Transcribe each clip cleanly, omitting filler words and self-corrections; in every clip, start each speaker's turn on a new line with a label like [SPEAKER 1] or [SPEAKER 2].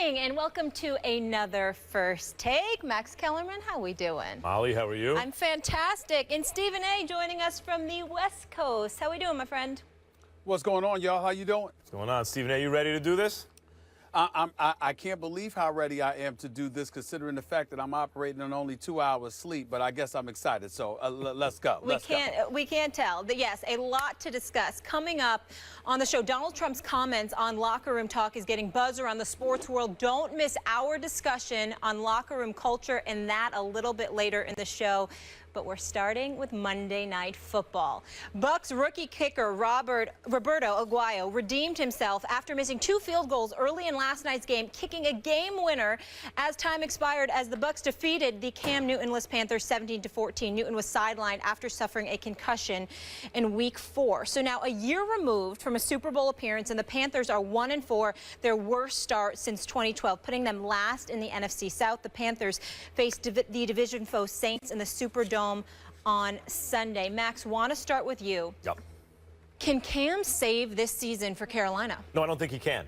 [SPEAKER 1] morning and welcome to another First Take. Max Kellerman, how we doing?
[SPEAKER 2] Molly, how are you?
[SPEAKER 1] I'm fantastic. And Stephen A. joining us from the West Coast. How we doing, my friend?
[SPEAKER 3] What's going on, y'all? How you doing?
[SPEAKER 2] What's going on, Stephen? Are you ready to do this?
[SPEAKER 3] I can't believe how ready I am to do this, considering the fact that I'm operating on only 2 hours sleep. But I guess I'm excited. So let's go.
[SPEAKER 1] We can't tell. Yes, a lot to discuss coming up on the show. Donald Trump's comments on locker room talk is getting buzz around the sports world. Don't miss our discussion on locker room culture and that a little bit later in the show. But we're starting with Monday Night Football. Bucks rookie kicker Roberto Aguayo redeemed himself after missing 2 field goals early in last night's game, kicking a game winner as time expired as the Bucks defeated the Cam Newton-less Panthers 17-14. Newton was sidelined after suffering a concussion in Week 4. So now a year removed from a Super Bowl appearance, and the Panthers are 1-4, their worst start since 2012, putting them last in the NFC South. The Panthers faced the division foe Saints in the Superdome on Sunday. Max, want to start with you.
[SPEAKER 2] Yep.
[SPEAKER 1] Can Cam save this season for Carolina?
[SPEAKER 2] No, I don't think he can.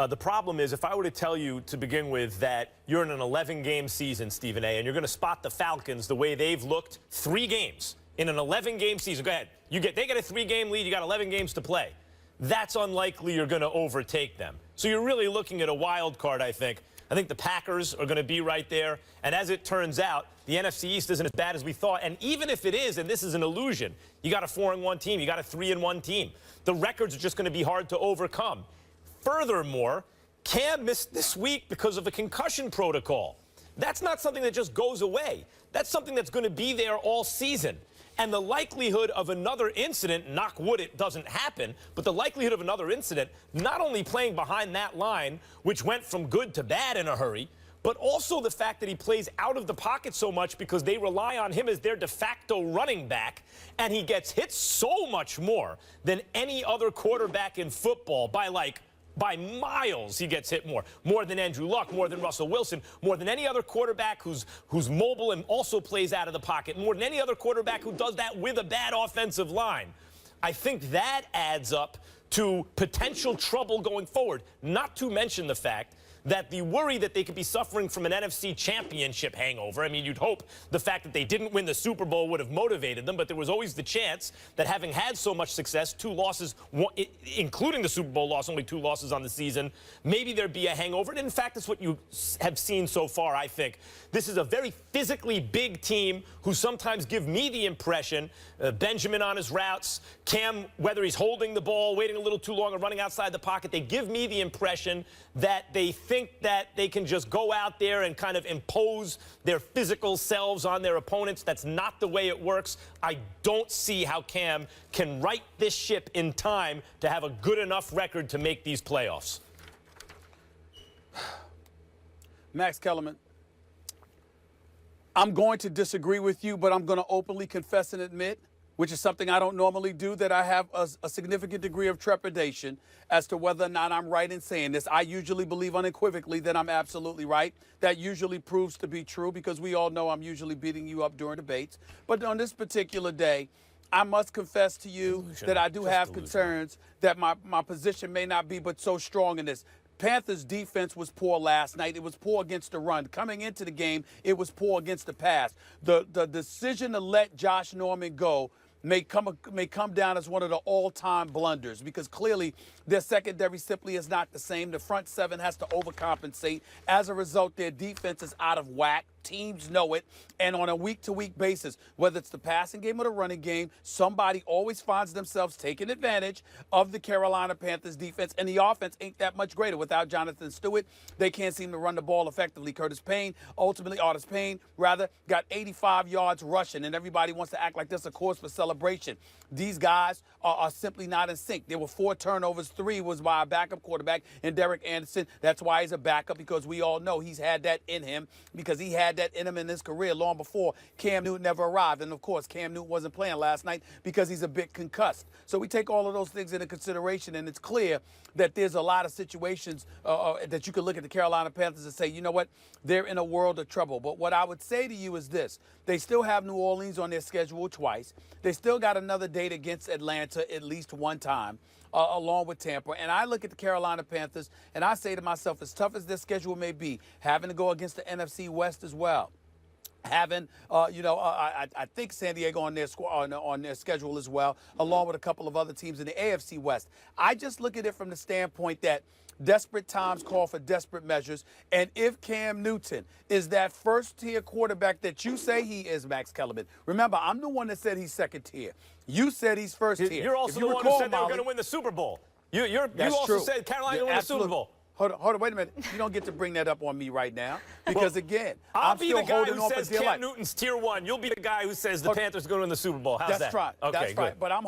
[SPEAKER 2] The problem is, if I were to tell you to begin with that you're in an 11-game season, Stephen A., and you're going to spot the Falcons the way they've looked 3 games in an 11-game season. Go ahead. They get a 3-game lead. You got 11 games to play. That's unlikely you're going to overtake them. So you're really looking at a wild card, I think. I think the Packers are going to be right there. And as it turns out, the NFC East isn't as bad as we thought. And even if it is, and this is an illusion, you got a 4-1 team, you got a 3-1 team. The records are just going to be hard to overcome. Furthermore, Cam missed this week because of a concussion protocol. That's not something that just goes away. That's something that's going to be there all season. And the likelihood of another incident, knock wood it doesn't happen, but the likelihood of another incident, not only playing behind that line, which went from good to bad in a hurry, but also the fact that he plays out of the pocket so much because they rely on him as their de facto running back, and he gets hit so much more than any other quarterback in football by miles. He gets hit more than Andrew Luck, more than Russell Wilson, more than any other quarterback who's mobile and also plays out of the pocket, more than any other quarterback who does that with a bad offensive line. I think that adds up to potential trouble going forward, not to mention the fact that the worry that they could be suffering from an NFC championship hangover. I mean, you'd hope the fact that they didn't win the Super Bowl would have motivated them, but there was always the chance that having had so much success, 2 losses, including the Super Bowl loss, only 2 losses on the season, maybe there'd be a hangover. And in fact, that's what you have seen so far, I think. This is a very physically big team who sometimes give me the impression, Benjamin on his routes, Cam, whether he's holding the ball, waiting a little too long, or running outside the pocket, they give me the impression that they think that they can just go out there and kind of impose their physical selves on their opponents. That's not the way it works. I don't see how Cam can right this ship in time to have a good enough record to make these playoffs.
[SPEAKER 3] Max Kellerman, I'm going to disagree with you, but I'm going to openly confess and admit, which is something I don't normally do, that I have a significant degree of trepidation as to whether or not I'm right in saying this. I usually believe unequivocally that I'm absolutely right. That usually proves to be true because we all know I'm usually beating you up during debates. But on this particular day, I must confess to you that I do have concerns that my position may not be but so strong in this. Panthers' defense was poor last night. It was poor against the run. Coming into the game, it was poor against the pass. The decision to let Josh Norman go may come down as one of the all-time blunders because clearly their secondary simply is not the same. The front 7 has to overcompensate. As a result, their defense is out of whack. Teams know it. And on a week-to-week basis, whether it's the passing game or the running game, somebody always finds themselves taking advantage of the Carolina Panthers defense. And the offense ain't that much greater. Without Jonathan Stewart, they can't seem to run the ball effectively. Otis Payne, got 85 yards rushing, and everybody wants to act like this a cause for celebration. These guys are simply not in sync. There were 4 turnovers. 3 was by a backup quarterback and Derek Anderson. That's why he's a backup, because we all know he's had that in him, because he had had that in him in his career long before Cam Newton ever arrived. And, of course, Cam Newton wasn't playing last night because he's a bit concussed. So we take all of those things into consideration, and it's clear that there's a lot of situations that you can look at the Carolina Panthers and say, you know what, they're in a world of trouble. But what I would say to you is this. They still have New Orleans on their schedule twice. They still got another date against Atlanta at least one time, along with Tampa. And I look at the Carolina Panthers, and I say to myself, as tough as their schedule may be, having to go against the NFC West as well, having, I think San Diego on their schedule as well, along with a couple of other teams in the AFC West. I just look at it from the standpoint that desperate times call for desperate measures. And if Cam Newton is that first-tier quarterback that you say he is, Max Kellerman, remember, I'm the one that said he's second tier. You said he's first tier.
[SPEAKER 2] You're also the one who said they were going to win the Super Bowl. You also said Carolina going to win the Super Bowl.
[SPEAKER 3] Hold on, wait a minute. You don't get to bring that up on me right now because, again,
[SPEAKER 2] I'll
[SPEAKER 3] I'm
[SPEAKER 2] be
[SPEAKER 3] still
[SPEAKER 2] the guy
[SPEAKER 3] holding
[SPEAKER 2] who
[SPEAKER 3] on for
[SPEAKER 2] says
[SPEAKER 3] dear
[SPEAKER 2] Cam
[SPEAKER 3] life.
[SPEAKER 2] Newton's tier 1. You'll be the guy who says the Panthers are going to win the Super Bowl. How's that?
[SPEAKER 3] That's right.
[SPEAKER 2] Okay,
[SPEAKER 3] that's
[SPEAKER 2] good.
[SPEAKER 3] right. But I'm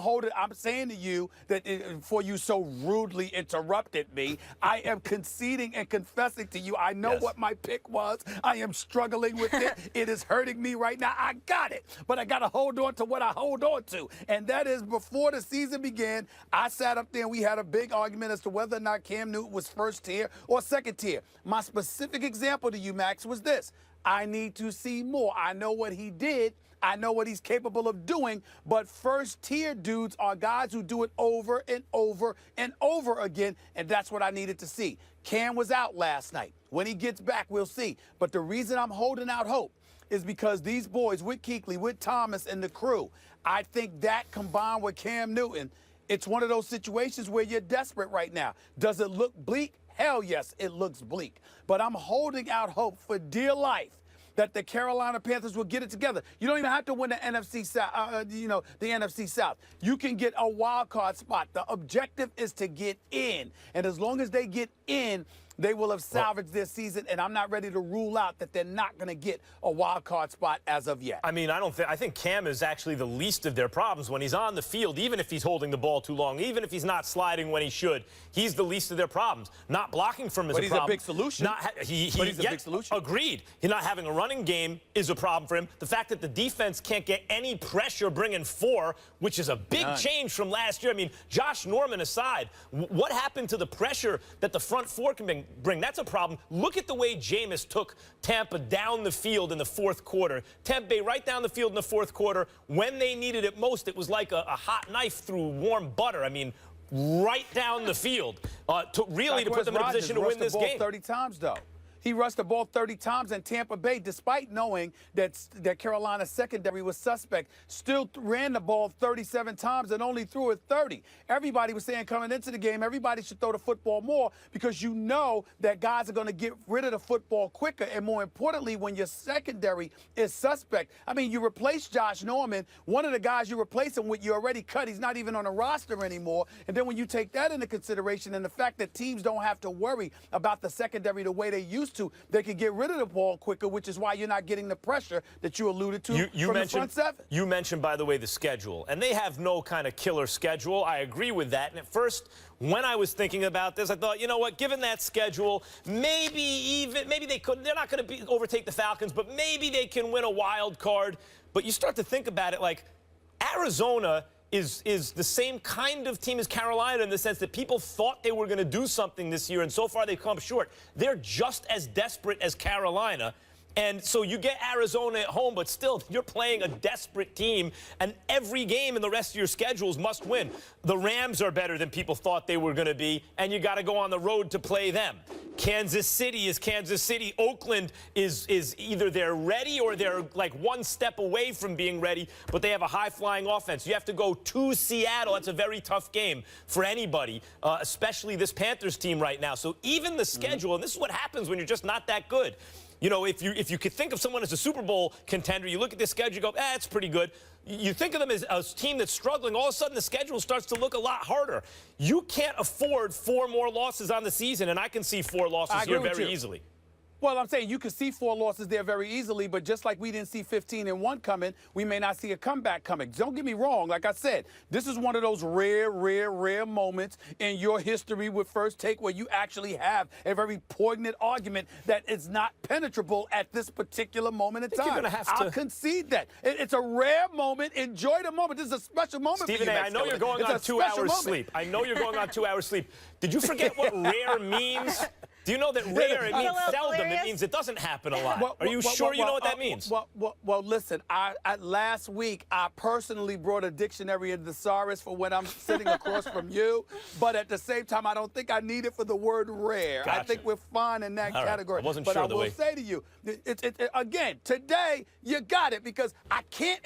[SPEAKER 3] saying to you that before you so rudely interrupted me, I am conceding and confessing to you. I know what my pick was. I am struggling with it. It is hurting me right now. I got it. But I got to hold on to what I hold on to. And that is before the season began, I sat up there and we had a big argument as to whether or not Cam Newton was first tier or second tier. My specific example to you, Max, was this. I need to see more. I know what he did. I know what he's capable of doing, but first-tier dudes are guys who do it over and over and over again, and that's what I needed to see. Cam was out last night. When he gets back, we'll see. But the reason I'm holding out hope is because these boys with Kuechly, with Thomas and the crew, I think that combined with Cam Newton, it's one of those situations where you're desperate right now. Does it look bleak? Hell yes, it looks bleak. But I'm holding out hope for dear life that the Carolina Panthers will get it together. You don't even have to win the NFC South, the NFC South. You can get a wild card spot. The objective is to get in. And as long as they get in, they will have salvaged their season, and I'm not ready to rule out that they're not going to get a wild card spot as of yet.
[SPEAKER 2] I mean, I think Cam is actually the least of their problems when he's on the field, even if he's holding the ball too long, even if he's not sliding when he should. He's the least of their problems. Not blocking from him is a problem.
[SPEAKER 3] But he's a big solution.
[SPEAKER 2] He's a big solution. Agreed. He's not having a running game is a problem for him. The fact that the defense can't get any pressure bringing 4, which is a big change from last year. I mean, Josh Norman aside, what happened to the pressure that the front 4 can bring? That's a problem. Look at the way Jameis took Tampa down the field in the fourth quarter. Tampa Bay right down the field in the fourth quarter. When they needed it most, it was like a hot knife through warm butter. I mean, right down the field to put them in a position to win this game.
[SPEAKER 3] 30 times, though. He rushed the ball 30 times, and Tampa Bay, despite knowing that Carolina's secondary was suspect, still ran the ball 37 times and only threw it 30. Everybody was saying coming into the game, everybody should throw the football more because you know that guys are going to get rid of the football quicker. And more importantly, when your secondary is suspect, I mean, you replace Josh Norman, one of the guys you replace him with, you already cut. He's not even on the roster anymore. And then when you take that into consideration and the fact that teams don't have to worry about the secondary the way they used to, they can get rid of the ball quicker, which is why you're not getting the pressure that you alluded to from the front 7.
[SPEAKER 2] You mentioned, by the way, the schedule, and they have no kind of killer schedule. I agree with that. And at first, when I was thinking about this, I thought, you know what, given that schedule, maybe they could. They're not going to overtake the Falcons, but maybe they can win a wild card. But you start to think about it like Arizona is the same kind of team as Carolina in the sense that people thought they were going to do something this year, and so far they've come short. They're just as desperate as Carolina. And so you get Arizona at home, but still, you're playing a desperate team, and every game in the rest of your schedules must win. The Rams are better than people thought they were going to be, and you got to go on the road to play them. Kansas City is Kansas City. Oakland is either they're ready or they're like one step away from being ready, but they have a high-flying offense. You have to go to Seattle. That's a very tough game for anybody, especially this Panthers team right now. So even the schedule, and this is what happens when you're just not that good. You know, if you could think of someone as a Super Bowl contender, you look at this schedule, you go, it's pretty good. You think of them as a team that's struggling, all of a sudden the schedule starts to look a lot harder. You can't afford 4 more losses on the season, and I can see 4 losses here very easily.
[SPEAKER 3] Well, I'm saying you could see 4 losses there very easily, but just like we didn't see 15-1 coming, we may not see a comeback coming. Don't get me wrong. Like I said, this is one of those rare moments in your history with First Take where you actually have a very poignant argument that is not penetrable at this particular moment in time.
[SPEAKER 2] You're gonna have to...
[SPEAKER 3] I'll concede that. It's a rare moment. Enjoy the moment. This is a special moment
[SPEAKER 2] Stephen
[SPEAKER 3] for you,
[SPEAKER 2] A., I know you're going on 2 hours sleep. I know you're going on 2 hours sleep. Did you forget what rare means? Do you know that rare, it means seldom, it means it doesn't happen a lot? Are you sure you know what that means?
[SPEAKER 3] Well, listen, last week, I personally brought a dictionary and thesaurus for when I'm sitting across from you, but at the same time, I don't think I need it for the word rare.
[SPEAKER 2] Gotcha.
[SPEAKER 3] I think we're fine in that category.
[SPEAKER 2] I wasn't
[SPEAKER 3] but
[SPEAKER 2] sure
[SPEAKER 3] I
[SPEAKER 2] the
[SPEAKER 3] will
[SPEAKER 2] way.
[SPEAKER 3] say to you, again, today, you got it, because I can't,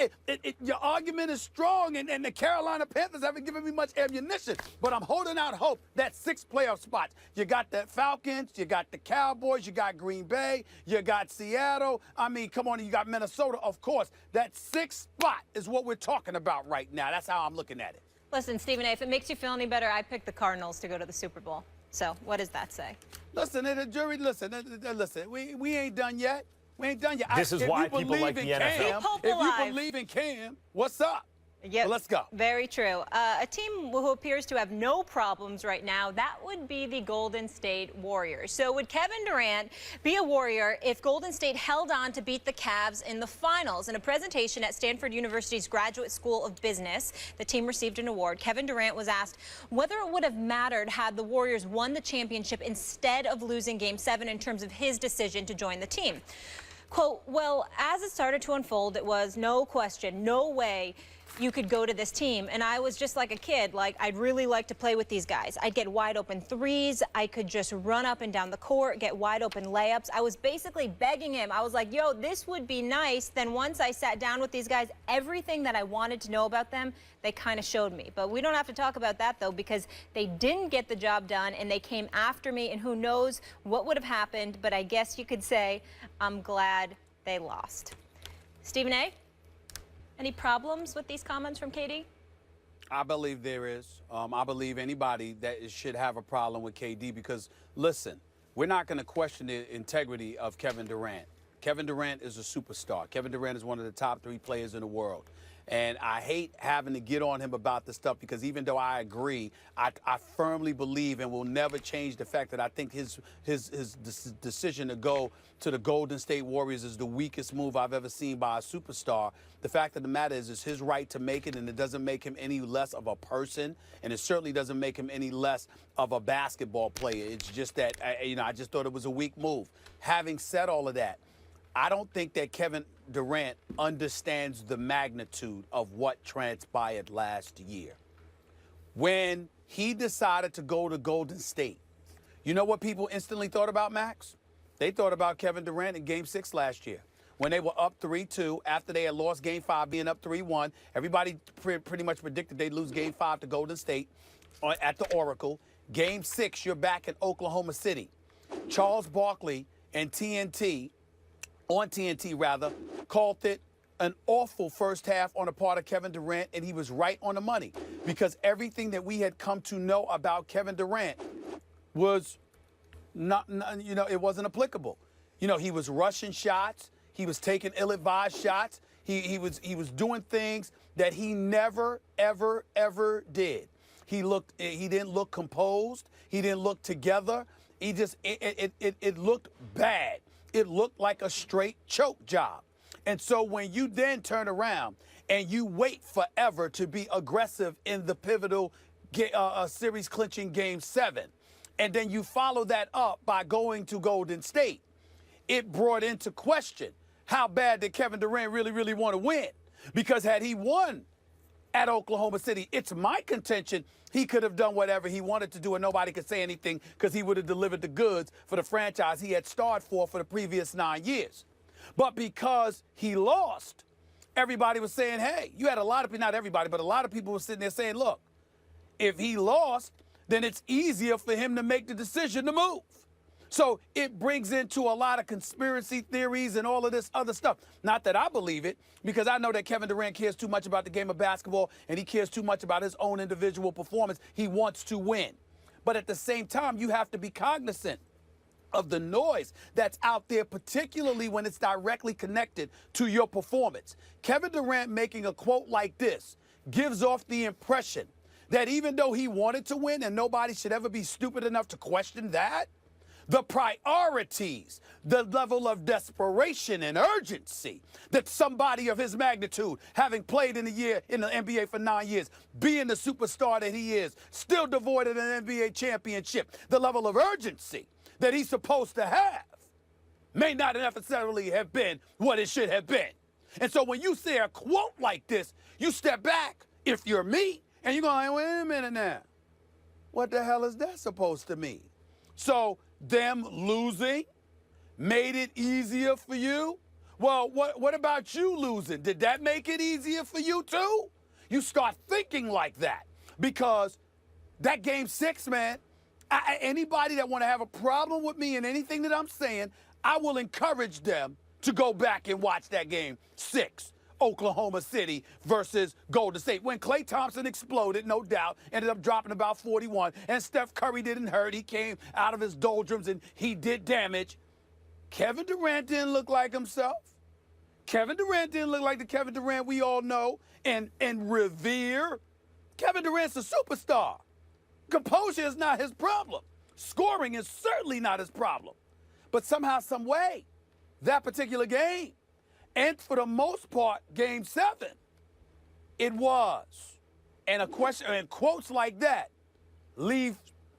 [SPEAKER 3] your argument is strong, and the Carolina Panthers haven't given me much ammunition, but I'm holding out hope that 6 playoff spots. You got the Falcons, you got the Cowboys, you got Green Bay, you got Seattle. I mean, come on, you got Minnesota, of course. That 6th spot is what we're talking about right now. That's how I'm looking at it.
[SPEAKER 1] Listen, Stephen A., if it makes you feel any better, I picked the Cardinals to go to the Super Bowl. So what does that say?
[SPEAKER 3] Listen, the jury, listen, we ain't done yet. We ain't done yet.
[SPEAKER 2] This is why people like the NFL.
[SPEAKER 3] If you believe in Cam, what's up?
[SPEAKER 1] Yep.
[SPEAKER 3] Well, let's go.
[SPEAKER 1] Very true. A team who appears to have no problems right now, that would be the Golden State Warriors. So would Kevin Durant be a Warrior if Golden State held on to beat the Cavs in the finals? In a presentation at Stanford University's Graduate School of Business, the team received an award. Kevin Durant was asked whether it would have mattered had the Warriors won the championship instead of losing Game 7 in terms of his decision to join the team. Quote, well, as it started to unfold, it was no question, no way you could go to this team. And I was just like a kid, like, I'd really like to play with these guys. I'd get wide open threes. I could just run up and down the court, get wide open layups. I was basically begging him. I was like, yo, this would be nice. Then once I sat down with these guys, everything that I wanted to know about them, they kind of showed me. But we don't have to talk about that, though, because they didn't get the job done, and they came after me, and who knows what would have happened. But I guess you could say I'm glad they lost. Stephen A., any problems with these comments from KD?
[SPEAKER 3] I believe there is. I believe anybody that should have a problem with KD because, listen, we're not going to question the integrity of Kevin Durant. Kevin Durant is a superstar. Kevin Durant is one of the top 3 players in the world. And I hate having to get on him about this stuff because even though I agree, I firmly believe and will never change the fact that I think his decision to go to the Golden State Warriors is the weakest move I've ever seen by a superstar. The fact of the matter is it's his right to make it, and it doesn't make him any less of a person, and it certainly doesn't make him any less of a basketball player. It's just that, I just thought it was a weak move. Having said all of that, I don't think that Kevin Durant understands the magnitude of what transpired last year. When he decided to go to Golden State, you know what people instantly thought about, Max? They thought about Kevin Durant in Game 6 last year. When they were up 3-2, after they had lost Game 5, being up 3-1, everybody pretty much predicted they'd lose Game 5 to Golden State at the Oracle. Game 6, you're back in Oklahoma City. Charles Barkley and TNT, called it an awful first half on the part of Kevin Durant, and he was right on the money because everything that we had come to know about Kevin Durant was not it wasn't applicable. He was rushing shots. He was taking ill-advised shots. He was doing things that he never, ever did. He didn't look composed. He didn't look together. It looked bad. It looked like a straight choke job. And so when you then turn around and you wait forever to be aggressive in the pivotal series clinching Game 7, and then you follow that up by going to Golden State, it brought into question how bad did Kevin Durant really want to win? Because had he won at Oklahoma City, it's my contention he could have done whatever he wanted to do and nobody could say anything because he would have delivered the goods for the franchise he had starred for the previous 9 years. But because he lost, everybody was saying, hey, you had a lot of people, not everybody, but a lot of people were sitting there saying, look, if he lost, then it's easier for him to make the decision to move. So it brings into a lot of conspiracy theories and all of this other stuff. Not that I believe it, because I know that Kevin Durant cares too much about the game of basketball and he cares too much about his own individual performance. He wants to win. But at the same time, you have to be cognizant of the noise that's out there, particularly when it's directly connected to your performance. Kevin Durant making a quote like this gives off the impression that even though he wanted to win, and nobody should ever be stupid enough to question that, the priorities, the level of desperation and urgency that somebody of his magnitude, having played in the NBA for 9 years, being the superstar that he is, still devoid of an NBA championship, the level of urgency that he's supposed to have may not necessarily have been what it should have been. And so when you say a quote like this, you step back, if you're me, and you're going, wait a minute now. What the hell is that supposed to mean? So them losing made it easier for you? Well, what about you losing? Did that make it easier for you too? You start thinking like that, because that game 6, man, anybody that want to have a problem with me and anything that I'm saying, I will encourage them to go back and watch that game 6. Oklahoma City versus Golden State. When Klay Thompson exploded, no doubt, ended up dropping about 41, and Steph Curry didn't hurt. He came out of his doldrums and he did damage. Kevin Durant didn't look like himself. Kevin Durant didn't look like the Kevin Durant we all know and revere. Kevin Durant's a superstar. Composure is not his problem. Scoring is certainly not his problem. But somehow, some way, that particular game, and for the most part, Game 7, it was. And a question and quotes like that leave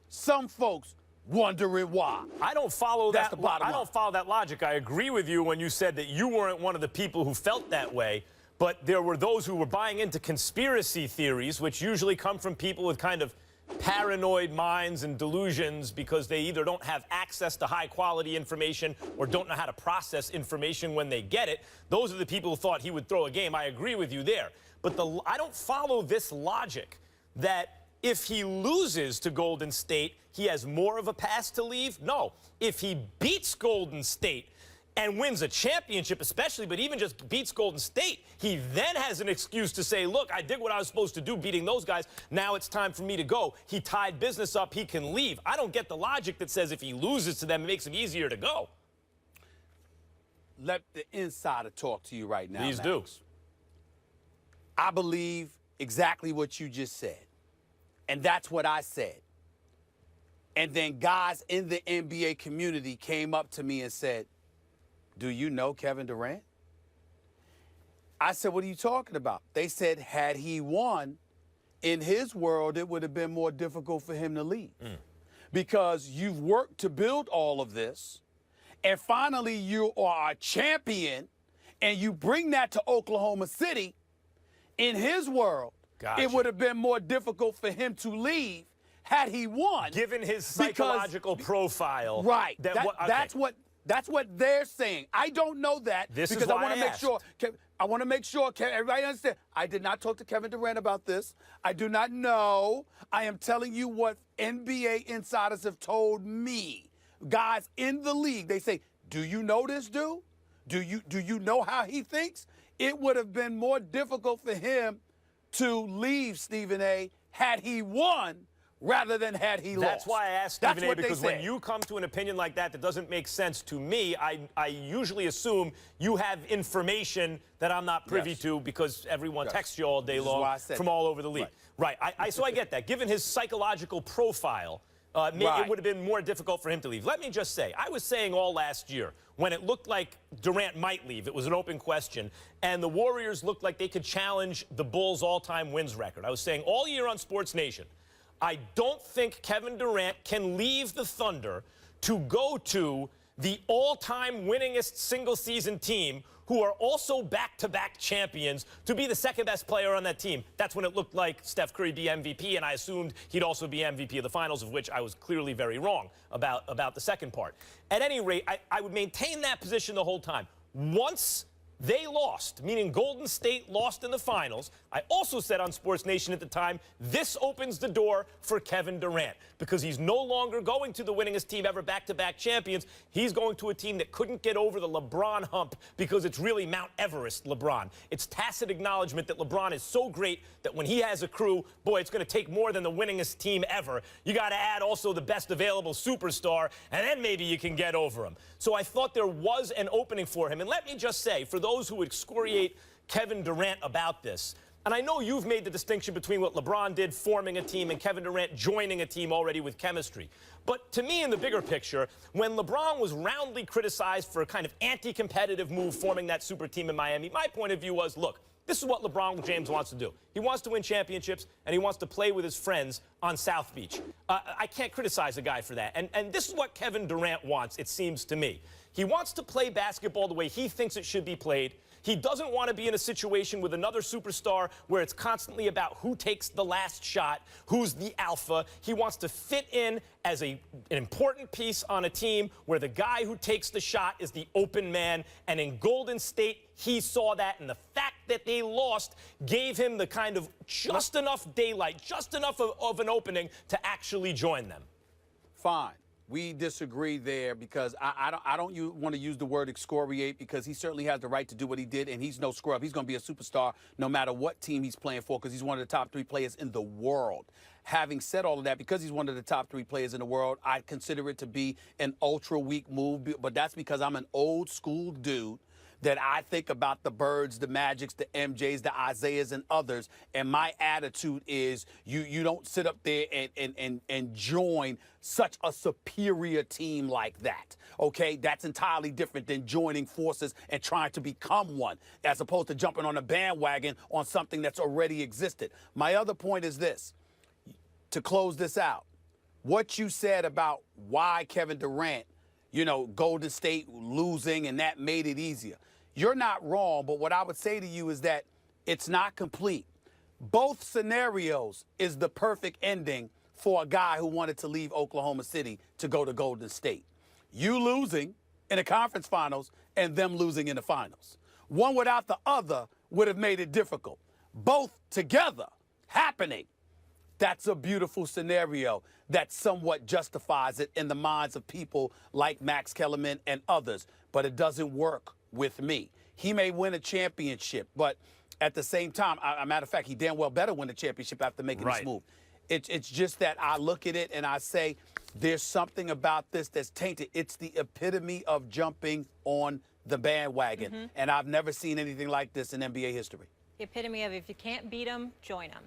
[SPEAKER 3] some folks wondering why.
[SPEAKER 2] I don't follow
[SPEAKER 3] That's
[SPEAKER 2] that.
[SPEAKER 3] the bottom
[SPEAKER 2] I don't
[SPEAKER 3] line.
[SPEAKER 2] follow that logic. I agree with you when you said that you weren't one of the people who felt that way, but there were those who were buying into conspiracy theories, which usually come from people with kind of paranoid minds and delusions because they either don't have access to high-quality information or don't know how to process information when they get it. Those are the people who thought he would throw a game. I agree with you there. But I don't follow this logic that if he loses to Golden State, he has more of a pass to leave. No. If he beats Golden State and wins a championship especially, but even just beats Golden State, he then has an excuse to say, look, I did what I was supposed to do beating those guys. Now it's time for me to go. He tied business up. He can leave. I don't get the logic that says if he loses to them, it makes him easier to go.
[SPEAKER 3] Let the insider talk to you right now.
[SPEAKER 2] Please
[SPEAKER 3] Max.
[SPEAKER 2] do.
[SPEAKER 3] I believe exactly what you just said. And that's what I said. And then guys in the NBA community came up to me and said, do you know Kevin Durant? I said, what are you talking about? They said, had he won, in his world, it would have been more difficult for him to leave. Because you've worked to build all of this, and finally you are a champion, and you bring that to Oklahoma City. In his world,
[SPEAKER 2] Gotcha.
[SPEAKER 3] It would have been more difficult for him to leave had he won.
[SPEAKER 2] Given his psychological profile.
[SPEAKER 3] Right.
[SPEAKER 2] Okay.
[SPEAKER 3] That's what they're saying. I don't know that
[SPEAKER 2] This is
[SPEAKER 3] because
[SPEAKER 2] why
[SPEAKER 3] I want to make
[SPEAKER 2] asked.
[SPEAKER 3] sure. I want to make sure everybody understands. I did not talk to Kevin Durant about this. I do not know. I am telling you what NBA insiders have told me. Guys in the league, they say, "Do you know this dude? Do you know how he thinks?" It would have been more difficult for him to leave, Stephen A., had he won rather than had he lost.
[SPEAKER 2] That's why I asked
[SPEAKER 3] That's
[SPEAKER 2] Stephen A.
[SPEAKER 3] what they
[SPEAKER 2] Because when
[SPEAKER 3] said.
[SPEAKER 2] you come to an opinion like that doesn't make sense to me, I usually assume you have information that I'm not privy
[SPEAKER 3] Yes.
[SPEAKER 2] to because everyone
[SPEAKER 3] Yes.
[SPEAKER 2] texts you all day
[SPEAKER 3] This is
[SPEAKER 2] long
[SPEAKER 3] why I said
[SPEAKER 2] from
[SPEAKER 3] that.
[SPEAKER 2] all over the league. Right. So I get that. Given his psychological profile, it would have been more difficult for him to leave. Let me just say, I was saying all last year, when it looked like Durant might leave, it was an open question, and the Warriors looked like they could challenge the Bulls' all-time wins record. I was saying all year on Sports Nation, I don't think Kevin Durant can leave the Thunder to go to the all-time winningest single-season team who are also back-to-back champions to be the second-best player on that team. That's when it looked like Steph Curry be MVP, and I assumed he'd also be MVP of the finals, of which I was clearly very wrong about the second part. At any rate, I would maintain that position the whole time. Once They lost, meaning Golden State lost in the finals. I also said on Sports Nation at the time, this opens the door for Kevin Durant because he's no longer going to the winningest team ever, back-to-back champions. He's going to a team that couldn't get over the LeBron hump because it's really Mount Everest LeBron. It's tacit acknowledgement that LeBron is so great that when he has a crew, boy, it's going to take more than the winningest team ever. You got to add also the best available superstar, and then maybe you can get over him. So I thought there was an opening for him. And let me just say, for those who excoriate Kevin Durant about this, and I know you've made the distinction between what LeBron did forming a team and Kevin Durant joining a team already with chemistry. But to me, in the bigger picture, when LeBron was roundly criticized for a kind of anti-competitive move forming that super team in Miami, my point of view was, look, this is what LeBron James wants to do. He wants to win championships, and he wants to play with his friends on South Beach. I can't criticize a guy for that. And this is what Kevin Durant wants, it seems to me. He wants to play basketball the way he thinks it should be played. He doesn't want to be in a situation with another superstar where it's constantly about who takes the last shot, who's the alpha. He wants to fit in as an important piece on a team where the guy who takes the shot is the open man. And in Golden State, he saw that. And the fact that they lost gave him the kind of just enough daylight, just enough of an opening to actually join them.
[SPEAKER 3] Fine. We disagree there because I don't want to use the word excoriate because he certainly has the right to do what he did, and he's no scrub. He's going to be a superstar no matter what team he's playing for because he's one of the top 3 players in the world. Having said all of that, because he's one of the top 3 players in the world, I consider it to be an ultra-weak move, but that's because I'm an old-school dude that I think about the Birds, the Magics, the MJs, the Isaiahs, and others, and my attitude is you don't sit up there and join such a superior team like that, okay? That's entirely different than joining forces and trying to become one, as opposed to jumping on a bandwagon on something that's already existed. My other point is this, to close this out, what you said about why Kevin Durant, you know, Golden State losing and that made it easier. You're not wrong, but what I would say to you is that it's not complete. Both scenarios is the perfect ending for a guy who wanted to leave Oklahoma City to go to Golden State. You losing in the conference finals and them losing in the finals. One without the other would have made it difficult. Both together happening. That's a beautiful scenario that somewhat justifies it in the minds of people like Max Kellerman and others, but it doesn't work with me. He may win a championship, but at the same time, a matter of fact, he damn well better win a championship after making this move. It's just that I look at it and I say, there's something about this that's tainted. It's the epitome of jumping on the bandwagon, and I've never seen anything like this in NBA history.
[SPEAKER 1] The epitome of if you can't beat them, join them.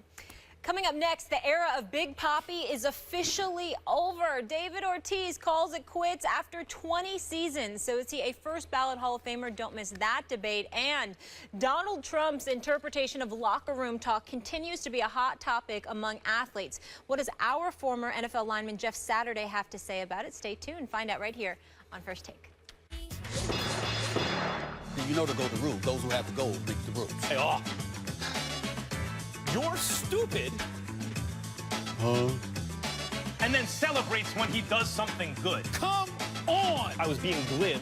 [SPEAKER 1] Coming up next, the era of Big Papi is officially over. David Ortiz calls it quits after 20 seasons. So is he a first ballot Hall of Famer? Don't miss that debate. And Donald Trump's interpretation of locker room talk continues to be a hot topic among athletes. What does our former NFL lineman Jeff Saturday have to say about it? Stay tuned. Find out right here on First Take.
[SPEAKER 3] You know the golden rule. Those who have the gold reach the rules.
[SPEAKER 2] Hey, oh. You're stupid. And then celebrates when he does something good. Come on! I was being glib.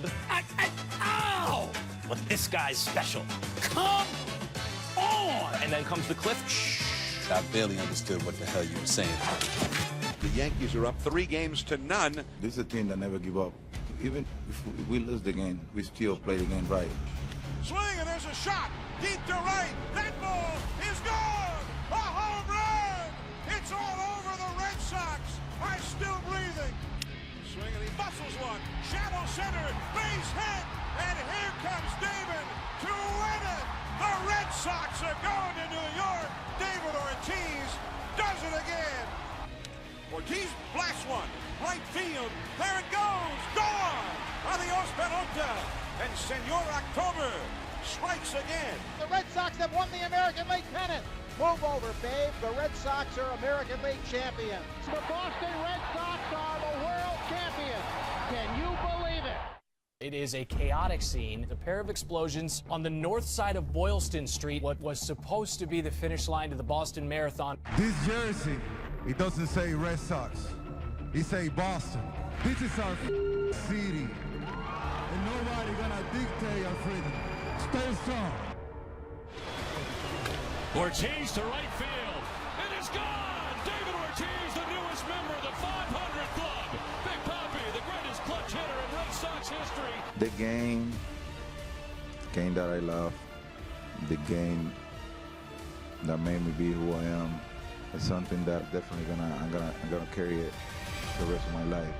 [SPEAKER 2] Ow! But this guy's special. Come on! And then comes the cliff. Shh.
[SPEAKER 3] I barely understood what the hell you were saying.
[SPEAKER 4] The Yankees are up 3-0.
[SPEAKER 5] This is a team that never give up. Even if we lose the game, we still play the game right.
[SPEAKER 4] Swing, and there's a shot. Deep to right. That ball is gone. A home run. It's all over the Red Sox. I'm still breathing. Swing, and he muscles one. Shadow center. Base hit. And here comes David to win it. The Red Sox are going to New York. David Ortiz does it again. Ortiz blasts one. Right field. There it goes. Gone. Adios, Pelota. And Senor October strikes again.
[SPEAKER 6] The Red Sox have won the American League pennant. Move over, babe. The Red Sox are American League champions. The Boston Red Sox are the world champions. Can you believe it?
[SPEAKER 7] It is a chaotic scene. A pair of explosions on the north side of Boylston Street, what was supposed to be the finish line to the Boston Marathon.
[SPEAKER 8] This jersey, it doesn't say Red Sox. It say Boston. This is our city. And nobody gonna dictate our freedom. Stay strong.
[SPEAKER 9] Ortiz to right field. It is gone! David Ortiz, the newest member of the 500 Club. Big Papi, the greatest clutch hitter in Red Sox history.
[SPEAKER 5] The game that I love, the game that made me be who I am, is something that definitely I'm gonna carry it the rest of my life.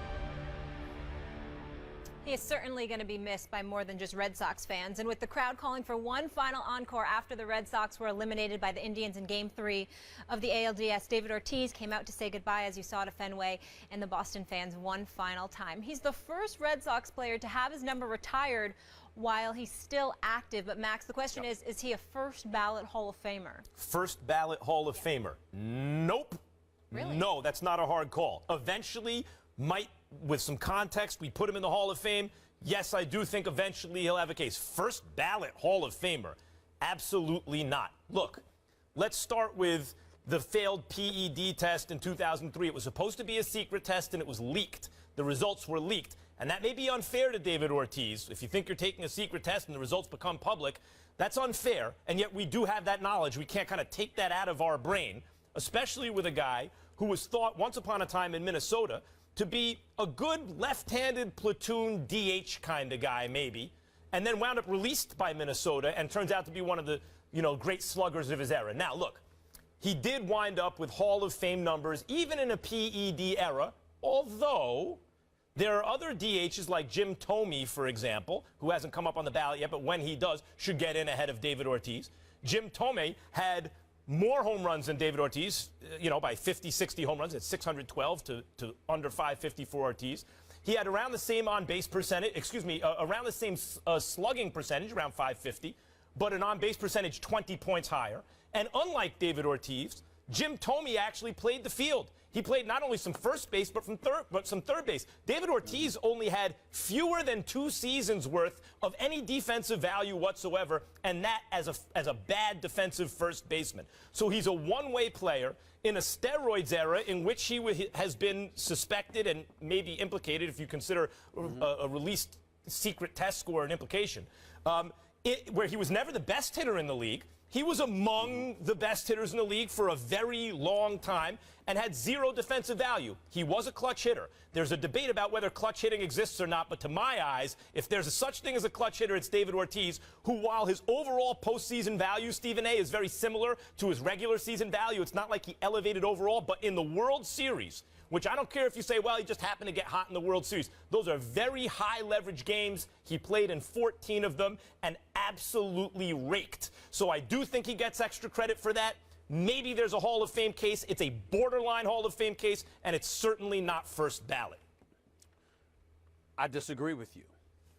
[SPEAKER 1] He is certainly going to be missed by more than just Red Sox fans. And with the crowd calling for one final encore after the Red Sox were eliminated by the Indians in Game 3 of the ALDS, David Ortiz came out to say goodbye, as you saw, to Fenway and the Boston fans one final time. He's the first Red Sox player to have his number retired while he's still active. But, Max, the question is he a first ballot Hall of Famer?
[SPEAKER 2] First ballot Hall of Famer? Nope.
[SPEAKER 1] Really?
[SPEAKER 2] No, that's not a hard call. Eventually, with some context, we put him in the Hall of Fame. Yes, I do think eventually he'll have a case. First ballot Hall of Famer? Absolutely not. Look, let's start with the failed PED test in 2003. It was supposed to be a secret test, and it was leaked. The results were leaked. And that may be unfair to David Ortiz. If you think you're taking a secret test and the results become public, that's unfair. And yet we do have that knowledge. We can't kind of take that out of our brain, especially with a guy who was thought once upon a time in Minnesota to be a good left-handed platoon DH kind of guy, maybe, and then wound up released by Minnesota and turns out to be one of the, great sluggers of his era. Now, look, he did wind up with Hall of Fame numbers, even in a PED era, although there are other DHs like Jim Thome, for example, who hasn't come up on the ballot yet, but when he does, should get in ahead of David Ortiz. Jim Thome had more home runs than David Ortiz, by 50, 60 home runs. It's 612 to under 550 for Ortiz. He had around the same on-base percentage, around the same slugging percentage, around 550, but an on-base percentage 20 points higher. And unlike David Ortiz, Jim Thome actually played the field. He played not only some first base, but some third base. David Ortiz only had fewer than 2 seasons worth of any defensive value whatsoever, and that as a bad defensive first baseman. So he's a one-way player in a steroids era in which he has been suspected and maybe implicated, if you consider a released secret test score an implication, where he was never the best hitter in the league. He was among the best hitters in the league for a very long time and had 0 defensive value. He was a clutch hitter. There's a debate about whether clutch hitting exists or not, but to my eyes, if there's such thing as a clutch hitter, it's David Ortiz, who, while his overall postseason value, Stephen A., is very similar to his regular season value. It's not like he elevated overall, but in the World Series, which I don't care if you say, well, he just happened to get hot in the World Series. Those are very high leverage games. He played in 14 of them and absolutely raked. So I do think he gets extra credit for that. Maybe there's a Hall of Fame case. It's a borderline Hall of Fame case, and it's certainly not first ballot.
[SPEAKER 3] I disagree with you.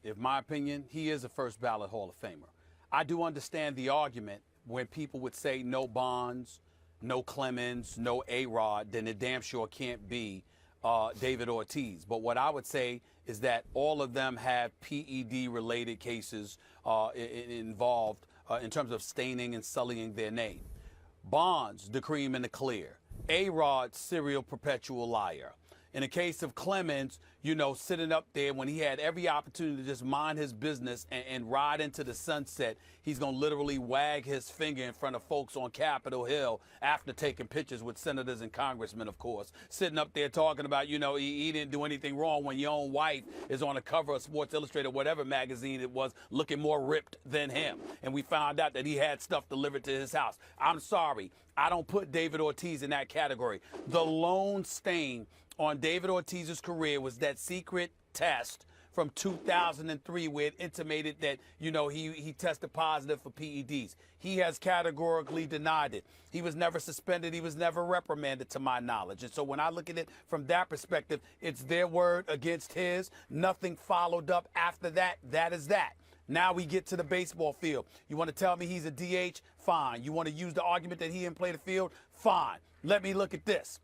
[SPEAKER 3] In my opinion, he is a first ballot Hall of Famer. I do understand the argument when people would say no Bonds, no Clemens, no A-Rod, then it damn sure can't be David Ortiz. But what I would say is that all of them have PED-related cases involved in terms of staining and sullying their name. Bonds, the cream and the clear. A-Rod, serial perpetual liar. In the case of Clemens, sitting up there when he had every opportunity to just mind his business and ride into the sunset, he's going to literally wag his finger in front of folks on Capitol Hill after taking pictures with senators and congressmen, of course, sitting up there talking about, he didn't do anything wrong when your own wife is on the cover of Sports Illustrated, whatever magazine it was, looking more ripped than him. And we found out that he had stuff delivered to his house. I'm sorry. I don't put David Ortiz in that category. The lone stain on David Ortiz's career was that secret test from 2003 where it intimated that, he tested positive for PEDs. He has categorically denied it. He was never suspended. He was never reprimanded, to my knowledge. And so when I look at it from that perspective, it's their word against his. Nothing followed up after that. That is that. Now we get to the baseball field. You want to tell me he's a DH? Fine. You want to use the argument that he didn't play the field? Fine. Let me look at this.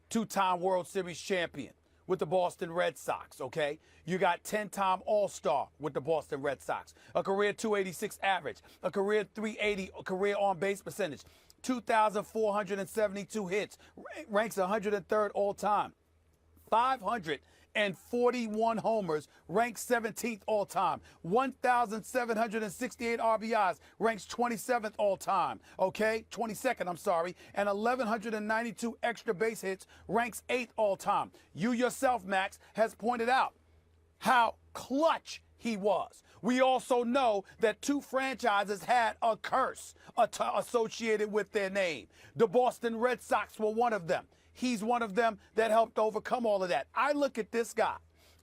[SPEAKER 3] 2-time World Series champion with the Boston Red Sox, okay? You got 10-time All-Star with the Boston Red Sox, a career 286 average, a career 380, a career on-base percentage, 2,472 hits, ranks 103rd all-time, 500 1,041 homers, ranks 17th all-time. 1,768 RBIs, ranks 27th all-time. Okay, 22nd, I'm sorry. And 1,192 extra base hits, ranks 8th all-time. You yourself, Max, has pointed out how clutch he was. We also know that two franchises had a curse associated with their name. The Boston Red Sox were one of them. He's one of them that helped overcome all of that. I look at this guy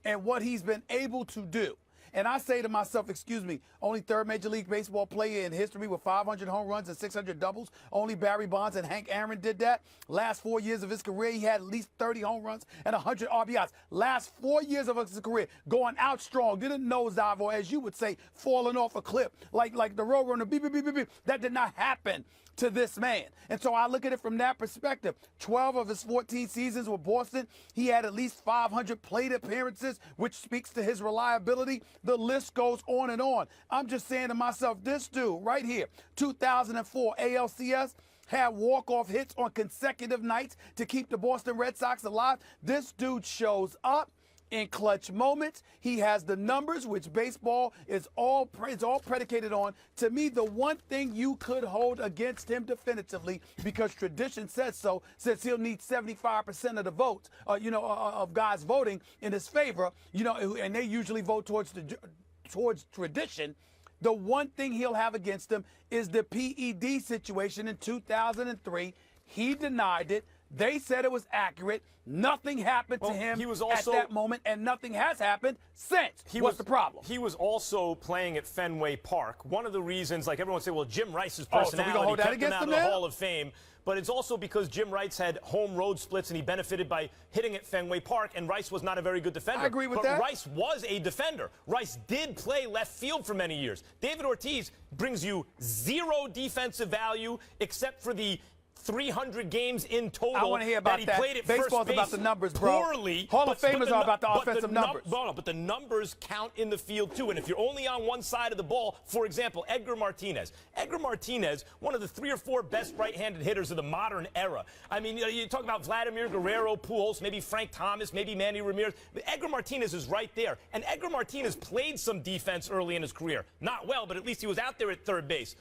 [SPEAKER 3] and what he's been able to do. And I say to myself, excuse me, only third Major League Baseball player in history with 500 home runs and 600 doubles. Only Barry Bonds and Hank Aaron did that. Last 4 years of his career, he had at least 30 home runs and 100 RBIs. Last 4 years of his career, going out strong, didn't nosedive, or as you would say, falling off a cliff, like the Roadrunner, beep, beep, beep, beep, beep. That did not happen to this man. And so I look at it from that perspective. 12 of his 14 seasons with Boston, he had at least 500 plate appearances, which speaks to his reliability. The list goes on and on. I'm just saying to myself, this dude right here, 2004 ALCS, had walk-off hits on consecutive nights to keep the Boston Red Sox alive. This dude shows up in clutch moments. He has the numbers, which baseball is all predicated on. To me, the one thing you could hold against him definitively, because tradition says so, since he'll need 75% of the votes, of guys voting in his favor, and they usually vote towards tradition. The one thing he'll have against him is the PED situation in 2003. He denied it. They said it was accurate. Nothing happened to him at that moment, and nothing has happened since. What's the problem?
[SPEAKER 2] He was also playing at Fenway Park. One of the reasons, like everyone say, well, Jim Rice's personality kept him out of the Hall of Fame. But it's also because Jim Rice had home road splits and he benefited by hitting at Fenway Park, and Rice was not a very good defender.
[SPEAKER 3] I agree with that.
[SPEAKER 2] But Rice was a defender. Rice did play left field for many years. David Ortiz brings you zero defensive value except for the 300 games in total.
[SPEAKER 3] I want to hear about
[SPEAKER 2] that. He played at
[SPEAKER 3] Baseball's
[SPEAKER 2] first base
[SPEAKER 3] about the numbers, bro.
[SPEAKER 2] Poorly.
[SPEAKER 3] Hall of Famers are about the offensive numbers.
[SPEAKER 2] But the numbers count in the field, too. And if you're only on one side of the ball, for example, Edgar Martinez. Edgar Martinez, one of the 3 or 4 best right-handed hitters of the modern era. I mean, you talk about Vladimir Guerrero, Pujols, maybe Frank Thomas, maybe Manny Ramirez. But Edgar Martinez is right there. And Edgar Martinez played some defense early in his career. Not well, but at least he was out there at third base.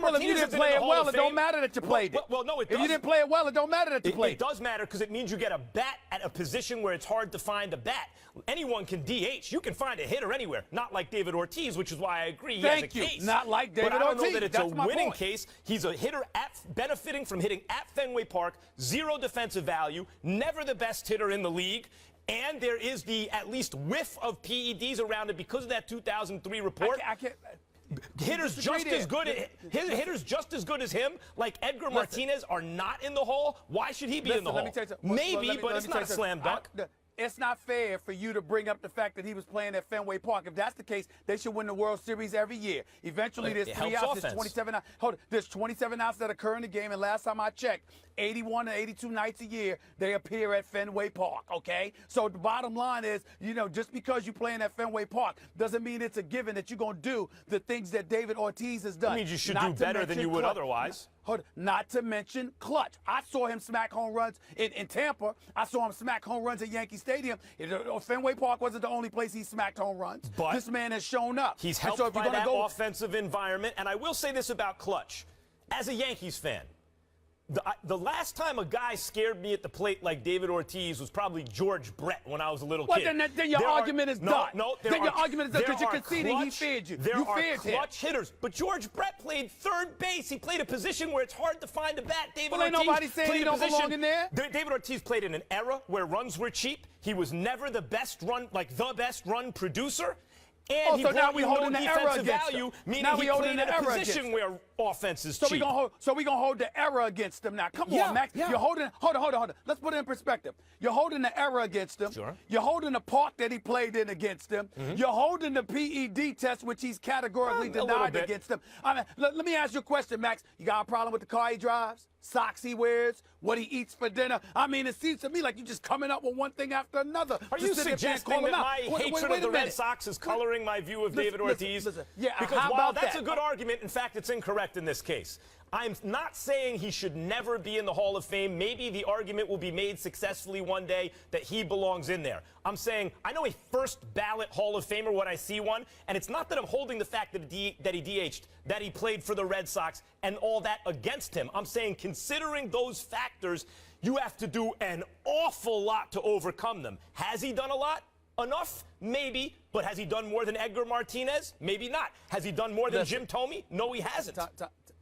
[SPEAKER 3] Well, if you didn't play it well, it don't matter that you played it.
[SPEAKER 2] Well, no, it does.
[SPEAKER 3] If you didn't play it well, it don't matter that you played it.
[SPEAKER 2] It does matter because it means you get a bat at a position where it's hard to find a bat. Anyone can DH. You can find a hitter anywhere. Not like David Ortiz, which is why I agree he has a case.
[SPEAKER 3] Not like David Ortiz.
[SPEAKER 2] But I don't know that it's a winning case. He's a hitter benefiting from hitting at Fenway Park, zero defensive value, never the best hitter in the league. And there is the at least whiff of PEDs around it because of that 2003 report.
[SPEAKER 3] I can't.
[SPEAKER 2] Hitters just as good as him, like Edgar Martinez, are not in the Hall. Why should he be in the Hall? Maybe, but it's not a slam dunk.
[SPEAKER 3] It's not fair for you to bring up the fact that he was playing at Fenway Park. If that's the case, they should win the World Series every year. Eventually, there's 3 outs. There's 27 outs. There's 27 outs that occur in the game, and last time I checked, 81 or 82 nights a year, they appear at Fenway Park, okay? So the bottom line is, just because you're playing at Fenway Park doesn't mean it's a given that you're going to do the things that David Ortiz has done.
[SPEAKER 2] It means you should do better than you would otherwise.
[SPEAKER 3] Not to mention clutch. I saw him smack home runs in Tampa. I saw him smack home runs at Yankee Stadium. Fenway Park wasn't the only place he smacked home runs. But this man has shown up.
[SPEAKER 2] He's helped by that offensive environment. And I will say this about clutch. As a Yankees fan, the last time a guy scared me at the plate like David Ortiz was probably George Brett when I was a little kid.
[SPEAKER 3] Then your argument is done. Your argument is done because you're conceding he feared you.
[SPEAKER 2] There are clutch hitters. But George Brett played third base. He played a position where it's hard to find a bat. David Ortiz
[SPEAKER 3] ain't nobody saying he don't belong in there.
[SPEAKER 2] David Ortiz played in an era where runs were cheap. He was never the best run producer. And
[SPEAKER 3] so now we holding the error against
[SPEAKER 2] value, meaning he played in a position where offense is cheap.
[SPEAKER 3] We gonna hold the error against him now. Come on, Max.
[SPEAKER 2] Yeah.
[SPEAKER 3] You're holding. Hold on. Let's put it in perspective. You're holding the error against him.
[SPEAKER 2] Sure.
[SPEAKER 3] You're holding the park that he played in against him. Mm-hmm. You're holding the PED test, which he's categorically denied against him. I mean, let me ask you a question, Max. You got a problem with the car he drives? Socks he wears, what he eats for dinner? I mean, it seems to me like you're just coming up with one thing after another.
[SPEAKER 2] Are you suggesting that my hatred of the Red Sox is coloring my view of David Ortiz?
[SPEAKER 3] Listen. Yeah,
[SPEAKER 2] because while that's a good argument, in fact, it's incorrect in this case. I'm not saying he should never be in the Hall of Fame. Maybe the argument will be made successfully one day that he belongs in there. I'm saying I know a first ballot Hall of Famer when I see one, and it's not that I'm holding the fact that he DH'd, that he played for the Red Sox and all that against him. I'm saying considering those factors, you have to do an awful lot to overcome them. Has he done a lot? Enough? Maybe. But has he done more than Edgar Martinez? Maybe not. Has he done more than Jim Thome? No, he hasn't.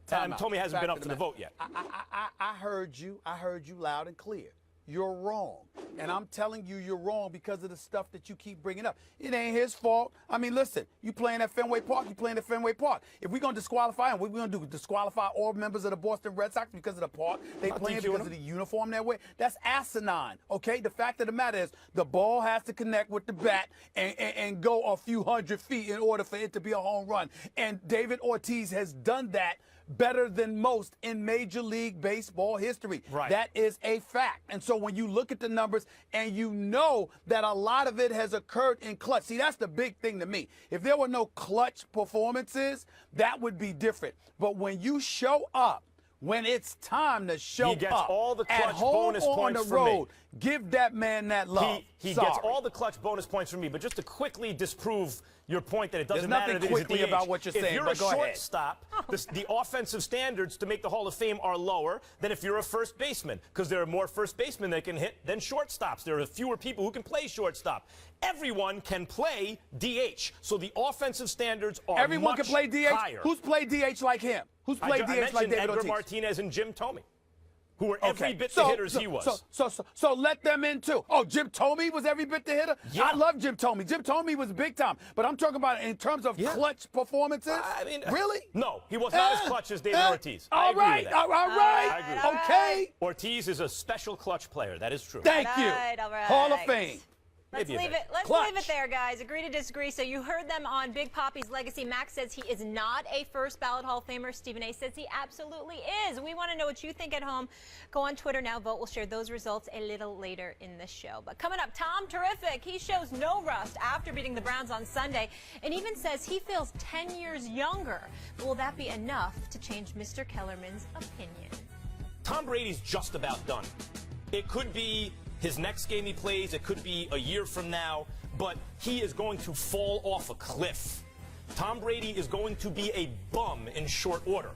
[SPEAKER 2] Thome hasn't been up for the vote yet.
[SPEAKER 3] I heard you. I heard you loud and clear. You're wrong. And I'm telling you you're wrong because of the stuff that you keep bringing up. It ain't his fault. I mean, listen, you playing at Fenway Park, you playing at Fenway Park. If we're going to disqualify him, what we're going to do? Disqualify all members of the Boston Red Sox because of the park they playing because of the uniform that way? That's asinine, okay? The fact of the matter is the ball has to connect with the bat and go a few hundred feet in order for it to be a home run. And David Ortiz has done that better than most in Major League Baseball history.
[SPEAKER 2] Right.
[SPEAKER 3] That is a fact. And so when you look at the numbers and you know that a lot of it has occurred in clutch, see, that's the big thing to me. If there were no clutch performances, that would be different. But when you show up, when it's time to show
[SPEAKER 2] he gets
[SPEAKER 3] up
[SPEAKER 2] all the clutch
[SPEAKER 3] at home
[SPEAKER 2] bonus
[SPEAKER 3] or
[SPEAKER 2] points
[SPEAKER 3] on the
[SPEAKER 2] from
[SPEAKER 3] road,
[SPEAKER 2] me.
[SPEAKER 3] give that man that love.
[SPEAKER 2] He
[SPEAKER 3] Sorry.
[SPEAKER 2] gets all the clutch bonus points from me. But just to quickly disprove your point that it doesn't
[SPEAKER 3] There's
[SPEAKER 2] matter
[SPEAKER 3] nothing
[SPEAKER 2] that he's a
[SPEAKER 3] quickly
[SPEAKER 2] DH.
[SPEAKER 3] about what you're saying,
[SPEAKER 2] If you're
[SPEAKER 3] but
[SPEAKER 2] a
[SPEAKER 3] go ahead.
[SPEAKER 2] shortstop, the offensive standards to make the Hall of Fame are lower than if you're a first baseman, because there are more first basemen that can hit than shortstops. There are fewer people who can play shortstop. Everyone can play DH, so the offensive standards are
[SPEAKER 3] Everyone
[SPEAKER 2] much
[SPEAKER 3] can play DH.
[SPEAKER 2] higher.
[SPEAKER 3] Who's played DH like him? Who's played
[SPEAKER 2] I
[SPEAKER 3] DH like
[SPEAKER 2] mentioned
[SPEAKER 3] David
[SPEAKER 2] Edgar
[SPEAKER 3] Ortiz?
[SPEAKER 2] Martinez and Jim Thome, who were every bit the hitters he was.
[SPEAKER 3] So let them in too. Oh, Jim Thome was every bit the hitter?
[SPEAKER 2] Yeah.
[SPEAKER 3] I love Jim Thome. Jim Thome was big time. But I'm talking about in terms of clutch performances.
[SPEAKER 2] I mean,
[SPEAKER 3] really?
[SPEAKER 2] No, he was not as clutch as David Ortiz. I
[SPEAKER 3] All
[SPEAKER 2] agree
[SPEAKER 3] right,
[SPEAKER 2] with that.
[SPEAKER 3] all right.
[SPEAKER 2] I agree with that.
[SPEAKER 3] Okay.
[SPEAKER 2] Ortiz is a special clutch player. That is true.
[SPEAKER 3] Thank you.
[SPEAKER 1] All right.
[SPEAKER 3] Hall of Fame.
[SPEAKER 1] Let's
[SPEAKER 2] Maybe a
[SPEAKER 1] leave
[SPEAKER 2] bit.
[SPEAKER 1] it. Let's
[SPEAKER 3] Clutch.
[SPEAKER 1] leave it there, guys. Agree to disagree. So you heard them on Big Papi's legacy. Max says he is not a first ballot Hall of Famer. Stephen A. says he absolutely is. We want to know what you think at home. Go on Twitter now. Vote. We'll share those results a little later in the show. But coming up, Tom Terrific. He shows no rust after beating the Browns on Sunday, and even says he feels 10 years younger. Will that be enough to change Mr. Kellerman's opinion?
[SPEAKER 2] Tom Brady's just about done. It could be his next game he plays. It could be a year from now. But he is going to fall off a cliff. Tom Brady is going to be a bum in short order.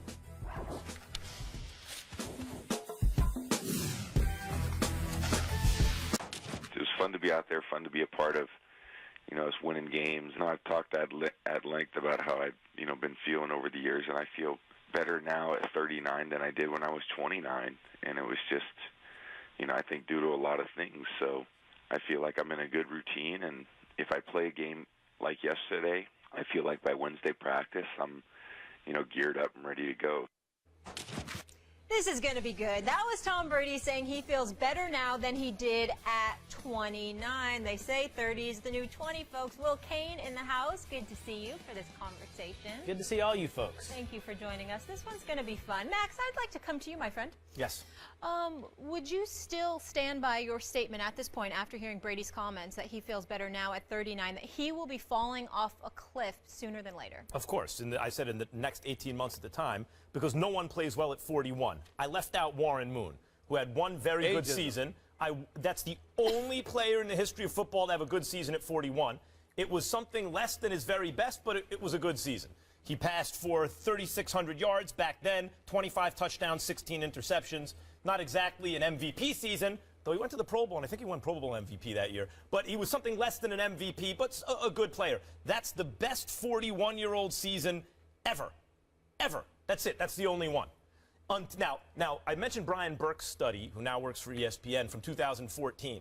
[SPEAKER 10] It was fun to be out there, fun to be a part of, us winning games. I've talked at length about how I've, been feeling over the years, and I feel better now at 39 than I did when I was 29. And it was just, I think due to a lot of things. So I feel like I'm in a good routine, and if I play a game like yesterday, I feel like by Wednesday practice, I'm, geared up and ready to go.
[SPEAKER 1] This is going to be good. That was Tom Brady saying he feels better now than he did at 29. They say 30 is the new 20, folks. Will Kane in the house. Good to see you for this conversation.
[SPEAKER 7] Good to see all you folks.
[SPEAKER 1] Thank you for joining us. This one's going to be fun. Max, I'd like to come to you, my friend.
[SPEAKER 2] Yes.
[SPEAKER 1] Would you still stand by your statement at this point after hearing Brady's comments that he feels better now at 39, that he will be falling off a cliff sooner than later?
[SPEAKER 2] Of course. And I said in the next 18 months at the time, because no one plays well at 41. I left out Warren Moon, who had one very good season. That's the only player in the history of football to have a good season at 41. It was something less than his very best, but it was a good season. He passed for 3,600 yards back then, 25 touchdowns, 16 interceptions. Not exactly an MVP season, though he went to the Pro Bowl, and I think he won Pro Bowl MVP that year. But he was something less than an MVP, but a good player. That's the best 41-year-old season ever. Ever. That's it. That's the only one. Now, I mentioned Brian Burke's study, who now works for ESPN, from 2014,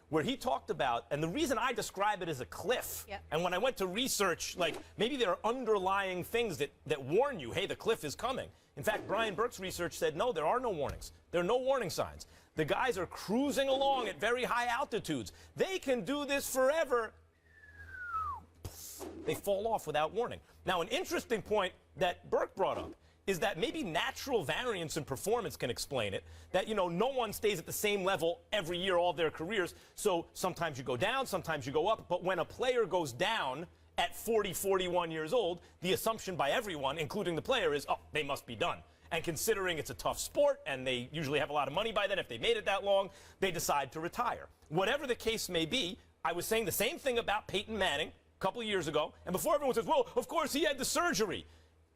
[SPEAKER 2] where he talked about, and the reason I describe it as a cliff, and when I went to research, like, maybe there are underlying things that warn you, hey, the cliff is coming. In fact, Brian Burke's research said, no, there are no warnings. There are no warning signs. The guys are cruising along at very high altitudes. They can do this forever. They fall off without warning. Now, an interesting point that Burke brought up is that maybe natural variance in performance can explain it, that, no one stays at the same level every year all their careers, so sometimes you go down, sometimes you go up, but when a player goes down at 40, 41 years old, the assumption by everyone, including the player, is, oh, they must be done. And considering it's a tough sport and they usually have a lot of money by then, if they made it that long, they decide to retire. Whatever the case may be, I was saying the same thing about Peyton Manning a couple of years ago. And before everyone says, well, of course he had the surgery.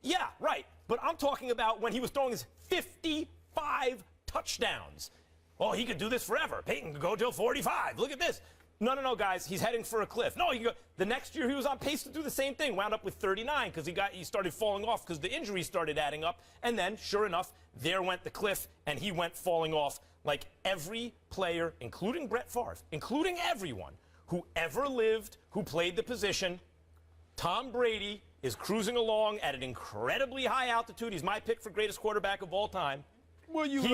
[SPEAKER 2] Yeah, right. But I'm talking about when he was throwing his 55 touchdowns. Oh, he could do this forever. Peyton could go till 45. Look at this. No, guys. He's heading for a cliff. No, he could go. The next year he was on pace to do the same thing. Wound up with 39 because he started falling off because the injuries started adding up. And then, sure enough, there went the cliff, and he went falling off like every player, including Brett Favre, including everyone who ever lived, who played the position. Tom Brady is cruising along at an incredibly high altitude. He's my pick for greatest quarterback of all time. He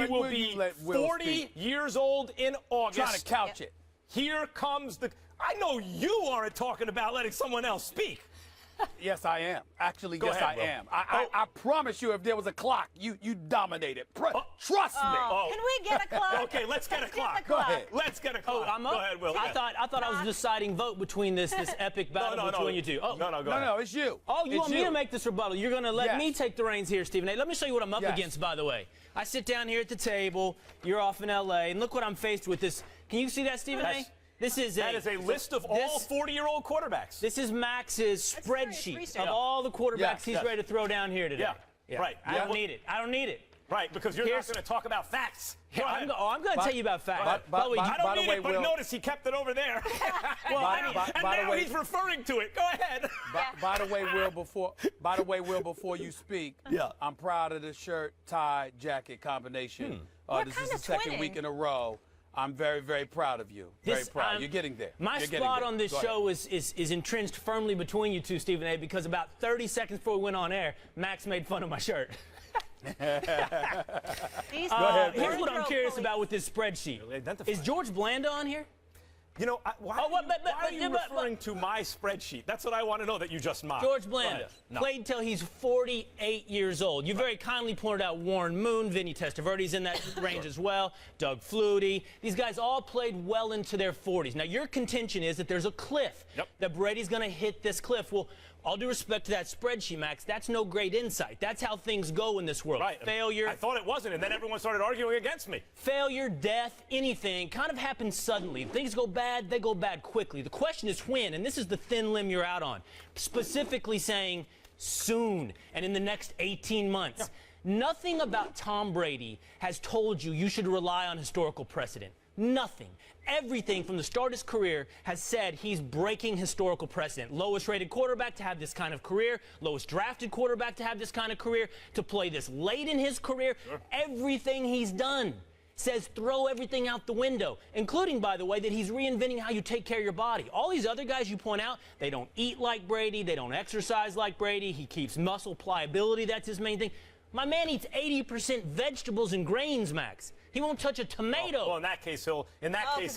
[SPEAKER 2] will be 40 years old in August.
[SPEAKER 3] Trying to couch it.
[SPEAKER 2] Here comes the... I know you aren't talking about letting someone else speak.
[SPEAKER 3] Yes, I am. Actually,
[SPEAKER 2] Go
[SPEAKER 3] yes,
[SPEAKER 2] ahead,
[SPEAKER 3] I am. I promise you, if there was a clock, you dominate it. Trust me.
[SPEAKER 1] Can we get a clock?
[SPEAKER 2] Okay, let's get a clock.
[SPEAKER 3] Go ahead.
[SPEAKER 2] Let's get a clock.
[SPEAKER 11] I'm up.
[SPEAKER 2] Go ahead, Will.
[SPEAKER 11] I thought I was a deciding vote between this epic battle between you two. Oh.
[SPEAKER 2] No, go ahead.
[SPEAKER 3] No, it's you.
[SPEAKER 11] Oh, you want me to make this rebuttal? You're going to let me
[SPEAKER 3] Yes.
[SPEAKER 11] take the reins here, Stephen A. Let me show you what I'm up against, by the way. I sit down here at the table. You're off in L.A., and look what I'm faced with. This. Can you see that, Stephen A? That
[SPEAKER 2] is a list of all 40-year-old quarterbacks.
[SPEAKER 11] This is Max's spreadsheet of all the quarterbacks he's ready to throw down here today.
[SPEAKER 2] Yeah. Right.
[SPEAKER 11] I don't need it. I don't need it.
[SPEAKER 2] Right, because you're not going to talk about facts.
[SPEAKER 11] I'm going to tell you about facts.
[SPEAKER 2] I don't need it, but notice he kept it over there. And now he's referring to it. Go ahead.
[SPEAKER 3] By the way, Will, before you speak, I'm proud of the shirt, tie, jacket combination. This is the second week in a row. I'm very, very proud of you. Very proud. You're getting there.
[SPEAKER 11] My spot on this show is entrenched firmly between you two, Stephen A., because about 30 seconds before we went on air, Max made fun of my shirt.
[SPEAKER 1] Here's
[SPEAKER 11] what I'm curious about with this spreadsheet. Is George Blanda on here?
[SPEAKER 2] You know, why are you referring to my spreadsheet? That's what I want to know that you just mocked.
[SPEAKER 11] George Blanda played till he's 48 years old. You very kindly pointed out Warren Moon, Vinny Testaverde's in that range as well, Doug Flutie. These guys all played well into their 40s. Now, your contention is that there's a cliff, that Brady's going to hit this cliff. Well, all due respect to that spreadsheet, Max, that's no great insight. That's how things go in this world.
[SPEAKER 2] Right.
[SPEAKER 11] Failure.
[SPEAKER 2] I thought it wasn't, and then everyone started arguing against me.
[SPEAKER 11] Failure, death, anything kind of happens suddenly. If things go bad, they go bad quickly. The question is when, and this is the thin limb you're out on. Specifically saying soon and in the next 18 months. Nothing about Tom Brady has told you should rely on historical precedent. Nothing. Everything from the start of his career has said he's breaking historical precedent. Lowest rated quarterback to have this kind of career, lowest drafted quarterback to have this kind of career, to play this late in his career. Everything he's done says throw everything out the window, including, by the way, that he's reinventing how you take care of your body. All these other guys you point out, they don't eat like Brady, they don't exercise like Brady, he keeps muscle pliability, that's his main thing. My man eats 80% vegetables and grains, Max. He won't touch a tomato.
[SPEAKER 2] Well, in that case, he'll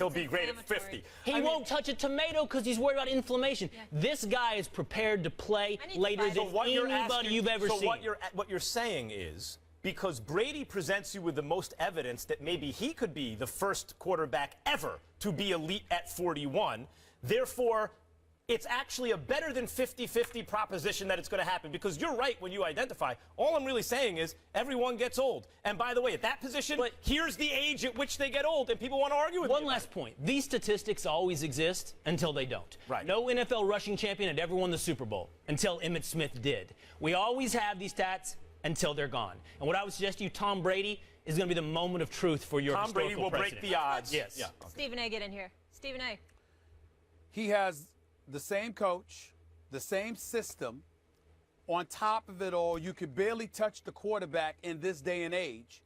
[SPEAKER 2] be great at 50.
[SPEAKER 11] He won't touch a tomato because he's worried about inflammation. This guy is prepared to play later than anybody you've ever seen.
[SPEAKER 2] So what you're saying is, because Brady presents you with the most evidence that maybe he could be the first quarterback ever to be elite at 41, therefore, it's actually a better than 50-50 proposition that it's going to happen, because you're right when you identify. All I'm really saying is everyone gets old. And by the way, at that position, here's the age at which they get old, and people want to argue with me.
[SPEAKER 11] One last point. These statistics always exist until they don't.
[SPEAKER 2] Right.
[SPEAKER 11] No NFL rushing champion had ever won the Super Bowl until Emmitt Smith did. We always have these stats until they're gone. And what I would suggest to you, Tom Brady is going to be the moment of truth for your historical
[SPEAKER 2] Tom Brady will
[SPEAKER 11] precedent.
[SPEAKER 2] break the odds.
[SPEAKER 11] Yes.
[SPEAKER 2] Yeah. Okay.
[SPEAKER 1] Stephen A., get in here. Stephen A.
[SPEAKER 3] He has the same coach, the same system. On top of it all, you could barely touch the quarterback in this day and age,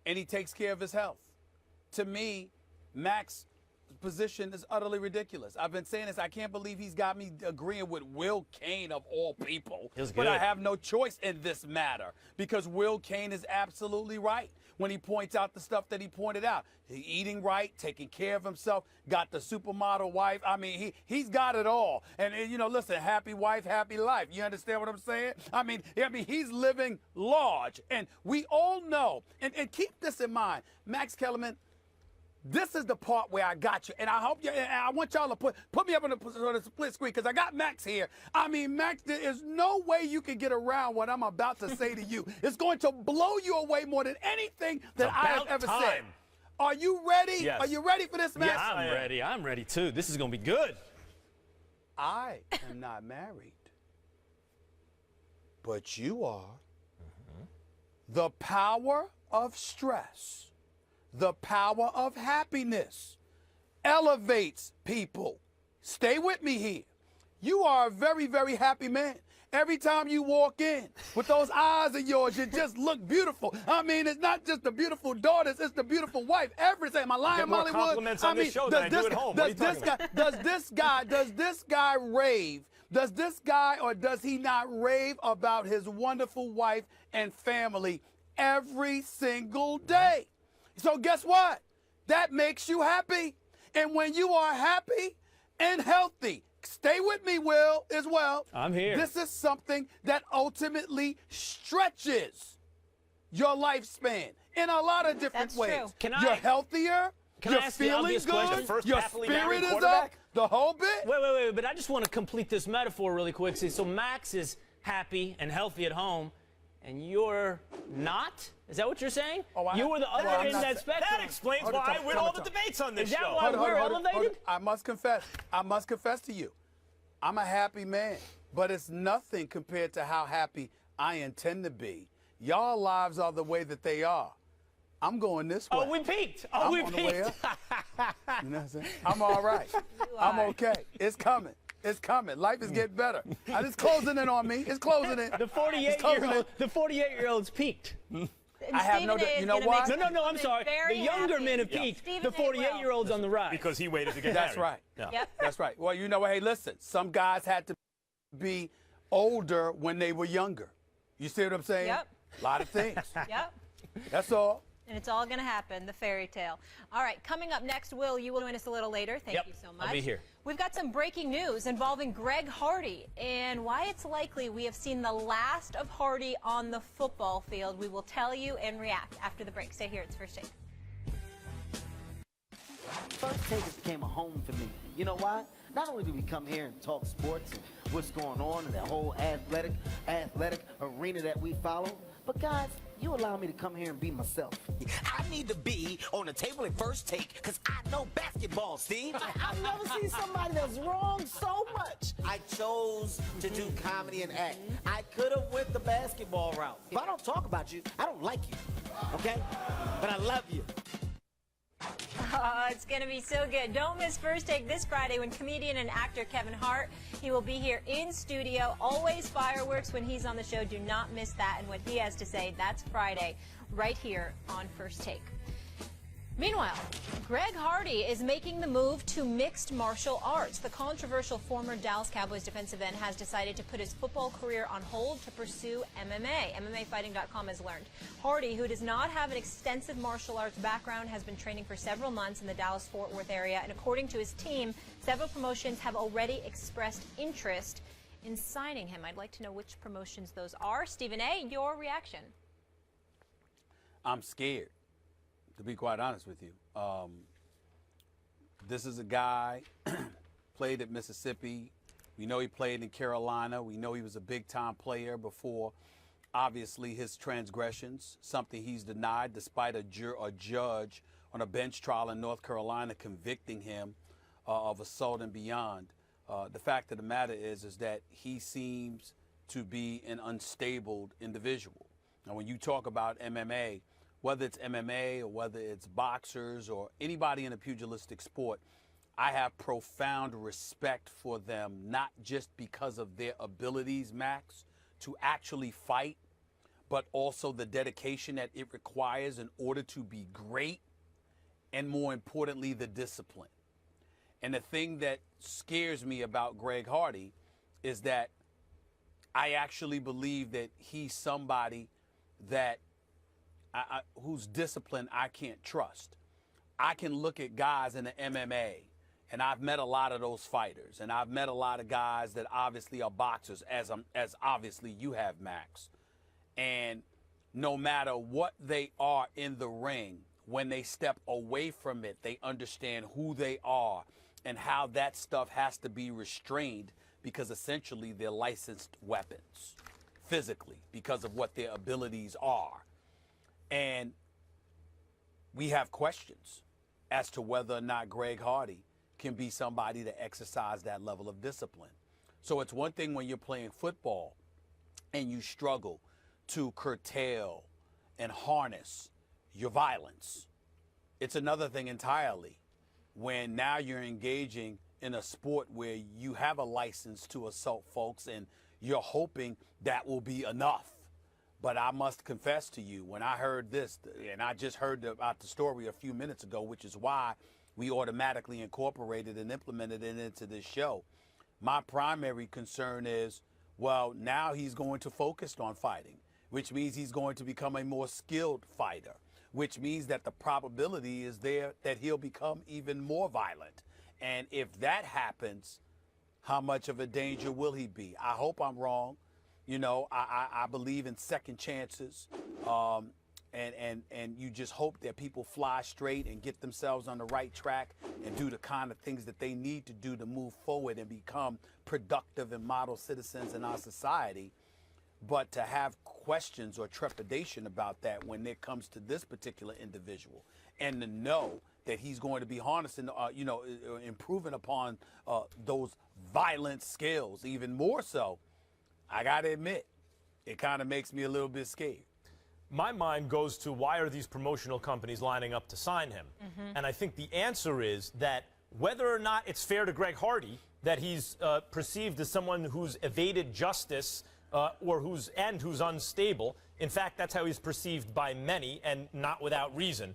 [SPEAKER 3] and he takes care of his health. To me, Max's position is utterly ridiculous. I've been saying this. I can't believe he's got me agreeing with Will Cain of all people. But I have no choice in this matter, because Will Cain is absolutely right when he points out the stuff that he pointed out. Eating right, taking care of himself, got the supermodel wife. I mean, he's got it all. And you know, listen, happy wife, happy life. You understand what I'm saying? I mean, he's living large. And we all know, and keep this in mind, Max Kellerman This is the part where I got you, and I hope you. And I want y'all to put me up on the split screen because I got Max here. I mean, Max, there is no way you can get around what I'm about to say to you. It's going to blow you away more than anything that I have ever said. Are you ready?
[SPEAKER 2] Yes.
[SPEAKER 3] Are you ready for this, Max?
[SPEAKER 11] Yes, I'm ready. I'm ready too. This is gonna be good.
[SPEAKER 3] I am not married, but you are. The power of stress. The power of happiness elevates people. Stay with me here. You are a very, very happy man. Every time you walk in with those eyes of yours, you just look beautiful. I mean, it's not just the beautiful daughters, it's the beautiful wife. Everything. Am I lying,
[SPEAKER 2] Get more
[SPEAKER 3] Mollywood?
[SPEAKER 2] compliments on this show than I do at home.
[SPEAKER 3] Does this guy rave? Does this guy or does he not rave about his wonderful wife and family every single day? So guess what? That makes you happy. And when you are happy and healthy, stay with me, Will, as well.
[SPEAKER 11] I'm here.
[SPEAKER 3] This is something that ultimately stretches your lifespan in a lot of different ways.
[SPEAKER 1] True.
[SPEAKER 3] You're healthier.
[SPEAKER 11] Can I
[SPEAKER 3] You're
[SPEAKER 11] ask the
[SPEAKER 3] feeling
[SPEAKER 11] obvious
[SPEAKER 3] good.
[SPEAKER 11] question?
[SPEAKER 2] First
[SPEAKER 3] Your
[SPEAKER 2] happily married
[SPEAKER 3] spirit is up.
[SPEAKER 2] quarterback?
[SPEAKER 3] The whole bit.
[SPEAKER 11] Wait, but I just want to complete this metaphor really quick. So Max is happy and healthy at home, and you're not? Is that what you're saying? You were the other end of that spectrum.
[SPEAKER 2] That explains why I win all the debates on this
[SPEAKER 11] Is that
[SPEAKER 2] show.
[SPEAKER 11] why we're elevated?
[SPEAKER 3] I must confess to you. I'm a happy man, but it's nothing compared to how happy I intend to be. Y'all lives are the way that they are. I'm going this way.
[SPEAKER 11] Oh, we peaked.
[SPEAKER 3] I'm on the way up. You know what I'm saying? I'm all right. I'm okay. It's coming. It's coming. Life is getting better. It's closing in on me. It's closing in.
[SPEAKER 11] The 48-year-old's peaked.
[SPEAKER 3] I have no doubt. You know why?
[SPEAKER 11] No, I'm sorry. The younger men have peaked. The 48-year-old's on the rise.
[SPEAKER 2] Because he waited to get
[SPEAKER 3] That's
[SPEAKER 2] married.
[SPEAKER 3] right.
[SPEAKER 2] Yeah.
[SPEAKER 1] Yep.
[SPEAKER 3] That's right. Well, you know what? Hey, listen. Some guys had to be older when they were younger. You see what I'm saying?
[SPEAKER 1] Yep.
[SPEAKER 3] A lot of things.
[SPEAKER 1] Yep.
[SPEAKER 3] That's all.
[SPEAKER 1] And it's all going to happen, the fairy tale. All right, coming up next, Will, you will join us a little later. Thank you so much.
[SPEAKER 11] I'll be here.
[SPEAKER 1] We've got some breaking news involving Greg Hardy and why it's likely we have seen the last of Hardy on the football field. We will tell you and react after the break. Stay here. It's First Take.
[SPEAKER 12] First Take has became a home for me. You know why? Not only do we come here and talk sports and what's going on in the whole athletic arena that we follow, but guys, you allow me to come here and be myself.
[SPEAKER 13] I need to be on the table at First Take because I know basketball, Steve.
[SPEAKER 12] I've never seen somebody that's wrong so much.
[SPEAKER 13] I chose to do comedy and act. I could have went the basketball route.
[SPEAKER 12] If I don't talk about you, I don't like you, okay? But I love you.
[SPEAKER 1] Oh, it's going to be so good. Don't miss First Take this Friday when comedian and actor Kevin Hart, he will be here in studio. Always fireworks when he's on the show. Do not miss that and what he has to say. That's Friday right here on First Take. Meanwhile, Greg Hardy is making the move to mixed martial arts. The controversial former Dallas Cowboys defensive end has decided to put his football career on hold to pursue MMA. MMAfighting.com has learned. Hardy, who does not have an extensive martial arts background, has been training for several months in the Dallas-Fort Worth area. And according to his team, several promotions have already expressed interest in signing him. I'd like to know which promotions those are. Stephen A., your reaction?
[SPEAKER 3] I'm scared, to be quite honest with you. This is a guy, played at Mississippi. We know he played in Carolina. We know he was a big-time player before, obviously, his transgressions, something he's denied despite a judge on a bench trial in North Carolina convicting him of assault and beyond. The fact of the matter is that he seems to be an unstable individual. Now, when you talk about MMA, whether it's MMA or whether it's boxers or anybody in a pugilistic sport, I have profound respect for them, not just because of their abilities, Max, to actually fight, but also the dedication that it requires in order to be great, and more importantly, the discipline. And the thing that scares me about Greg Hardy is that I actually believe that he's somebody that whose discipline I can't trust. I can look at guys in the MMA, and I've met a lot of those fighters, and I've met a lot of guys that obviously are boxers, as obviously you have, Max. And no matter what they are in the ring, when they step away from it, they understand who they are and how that stuff has to be restrained, because essentially they're licensed weapons physically because of what their abilities are. And we have questions as to whether or not Greg Hardy can be somebody to exercise that level of discipline. So it's one thing when you're playing football and you struggle to curtail and harness your violence. It's another thing entirely when now you're engaging in a sport where you have a license to assault folks and you're hoping that will be enough. But I must confess to you, when I heard this, and I just heard about the story a few minutes ago, which is why we automatically incorporated and implemented it into this show, my primary concern is, well, now he's going to focus on fighting, which means he's going to become a more skilled fighter, which means that the probability is there that he'll become even more violent. And if that happens, how much of a danger will he be? I hope I'm wrong. You know, I believe in second chances, and you just hope that people fly straight and get themselves on the right track and do the kind of things that they need to do to move forward and become productive and model citizens in our society. But to have questions or trepidation about that when it comes to this particular individual, and to know that he's going to be harnessing, improving upon those violent skills even more so, I got to admit, it kind of makes me a little bit scared.
[SPEAKER 2] My mind goes to, why are these promotional companies lining up to sign him? And I think the answer is that whether or not it's fair to Greg Hardy that he's perceived as someone who's evaded justice or who's unstable, in fact, that's how he's perceived by many, and not without reason.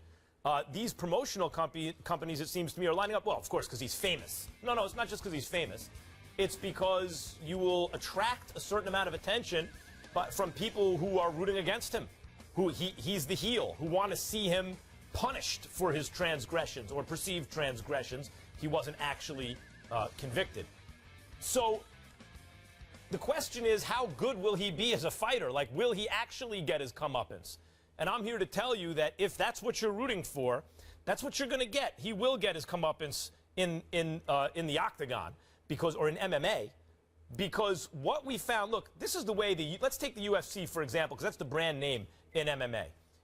[SPEAKER 2] These promotional companies, it seems to me, are lining up, well, of course, because he's famous. No, it's not just because he's famous. It's because you will attract a certain amount of attention from people who are rooting against him, who he's the heel, who want to see him punished for his transgressions or perceived transgressions. He wasn't actually convicted. So the question is, how good will he be as a fighter? Like, will he actually get his comeuppance? And I'm here to tell you that if that's what you're rooting for, that's what you're going to get. He will get his comeuppance in the octagon. Or in MMA, because what we found, look, this is the way let's take the UFC, for example, because that's the brand name in MMA.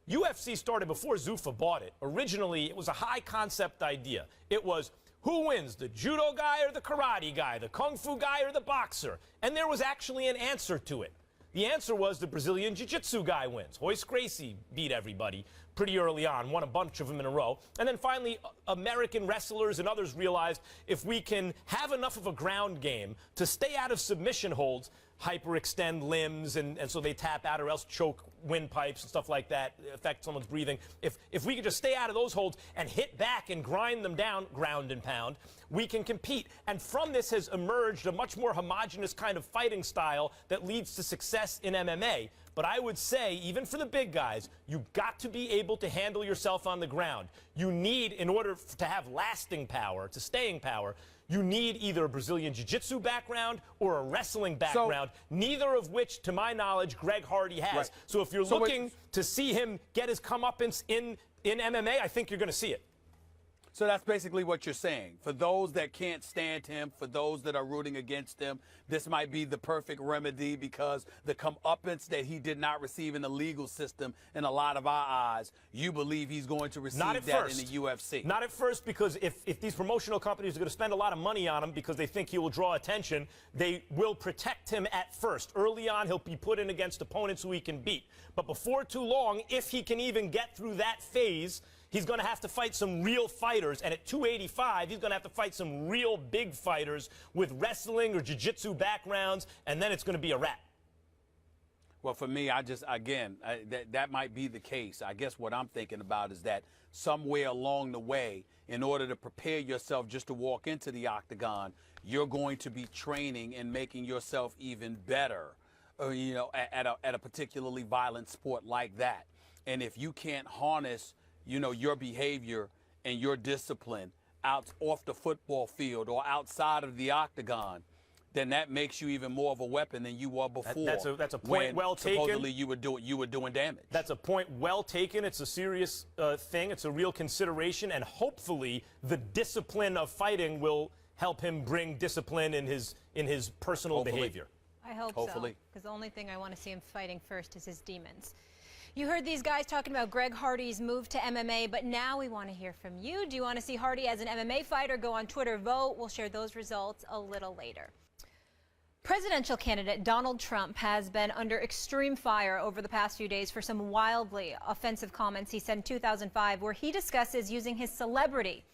[SPEAKER 2] UFC started before Zuffa bought it. Originally, it was a high concept idea. It was, who wins, the judo guy or the karate guy, the kung fu guy or the boxer? And there was actually an answer to it. The answer was the Brazilian jiu-jitsu guy wins. Royce Gracie beat everybody pretty early on, won a bunch of them in a row. And then finally, American wrestlers and others realized if we can have enough of a ground game to stay out of submission holds, hyperextend limbs, and so they tap out or else choke windpipes and stuff like that, affect someone's breathing. If we could just stay out of those holds and hit back and grind them down, ground and pound, we can compete. And from this has emerged a much more homogenous kind of fighting style that leads to success in MMA. But I would say, even for the big guys, you've got to be able to handle yourself on the ground. You need, in order to have lasting power, to staying power, you need either a Brazilian Jiu-Jitsu background or a wrestling background, neither of which, to my knowledge, Greg Hardy has.
[SPEAKER 3] Right.
[SPEAKER 2] So if you're looking to see him get his comeuppance in MMA, I think you're going to see it.
[SPEAKER 3] So that's basically what you're saying. For those that can't stand him, for those that are rooting against him, this might be the perfect remedy, because the comeuppance that he did not receive in the legal system, in a lot of our eyes, you believe he's going to receive that in the UFC.
[SPEAKER 2] Not at first, because if these promotional companies are going to spend a lot of money on him because they think he will draw attention, they will protect him at first. Early on, he'll be put in against opponents who he can beat. But before too long, if he can even get through that phase, he's going to have to fight some real fighters, and at 285, he's going to have to fight some real big fighters with wrestling or jiu-jitsu backgrounds, and then it's going to be a wrap.
[SPEAKER 3] Well, for me, that might be the case. I guess what I'm thinking about is that somewhere along the way, in order to prepare yourself just to walk into the octagon, you're going to be training and making yourself even better, at a particularly violent sport like that. And if you can't harness your behavior and your discipline off the football field or outside of the octagon, then that makes you even more of a weapon than you were before.
[SPEAKER 2] That's a point
[SPEAKER 3] when
[SPEAKER 2] well taken.
[SPEAKER 3] Supposedly you were doing damage.
[SPEAKER 2] That's a point well taken. It's a serious thing. It's a real consideration, and hopefully the discipline of fighting will help him bring discipline in his personal behavior.
[SPEAKER 1] I hope
[SPEAKER 3] Hopefully.
[SPEAKER 1] so, because the only thing I want to see him fighting first is his demons. You heard these guys talking about Greg Hardy's move to MMA, but now we want to hear from you. Do you want to see Hardy as an MMA fighter? Go on Twitter, vote. We'll share those results a little later. Presidential candidate Donald Trump has been under extreme fire over the past few days for some wildly offensive comments he said in 2005, where he discusses using his celebrity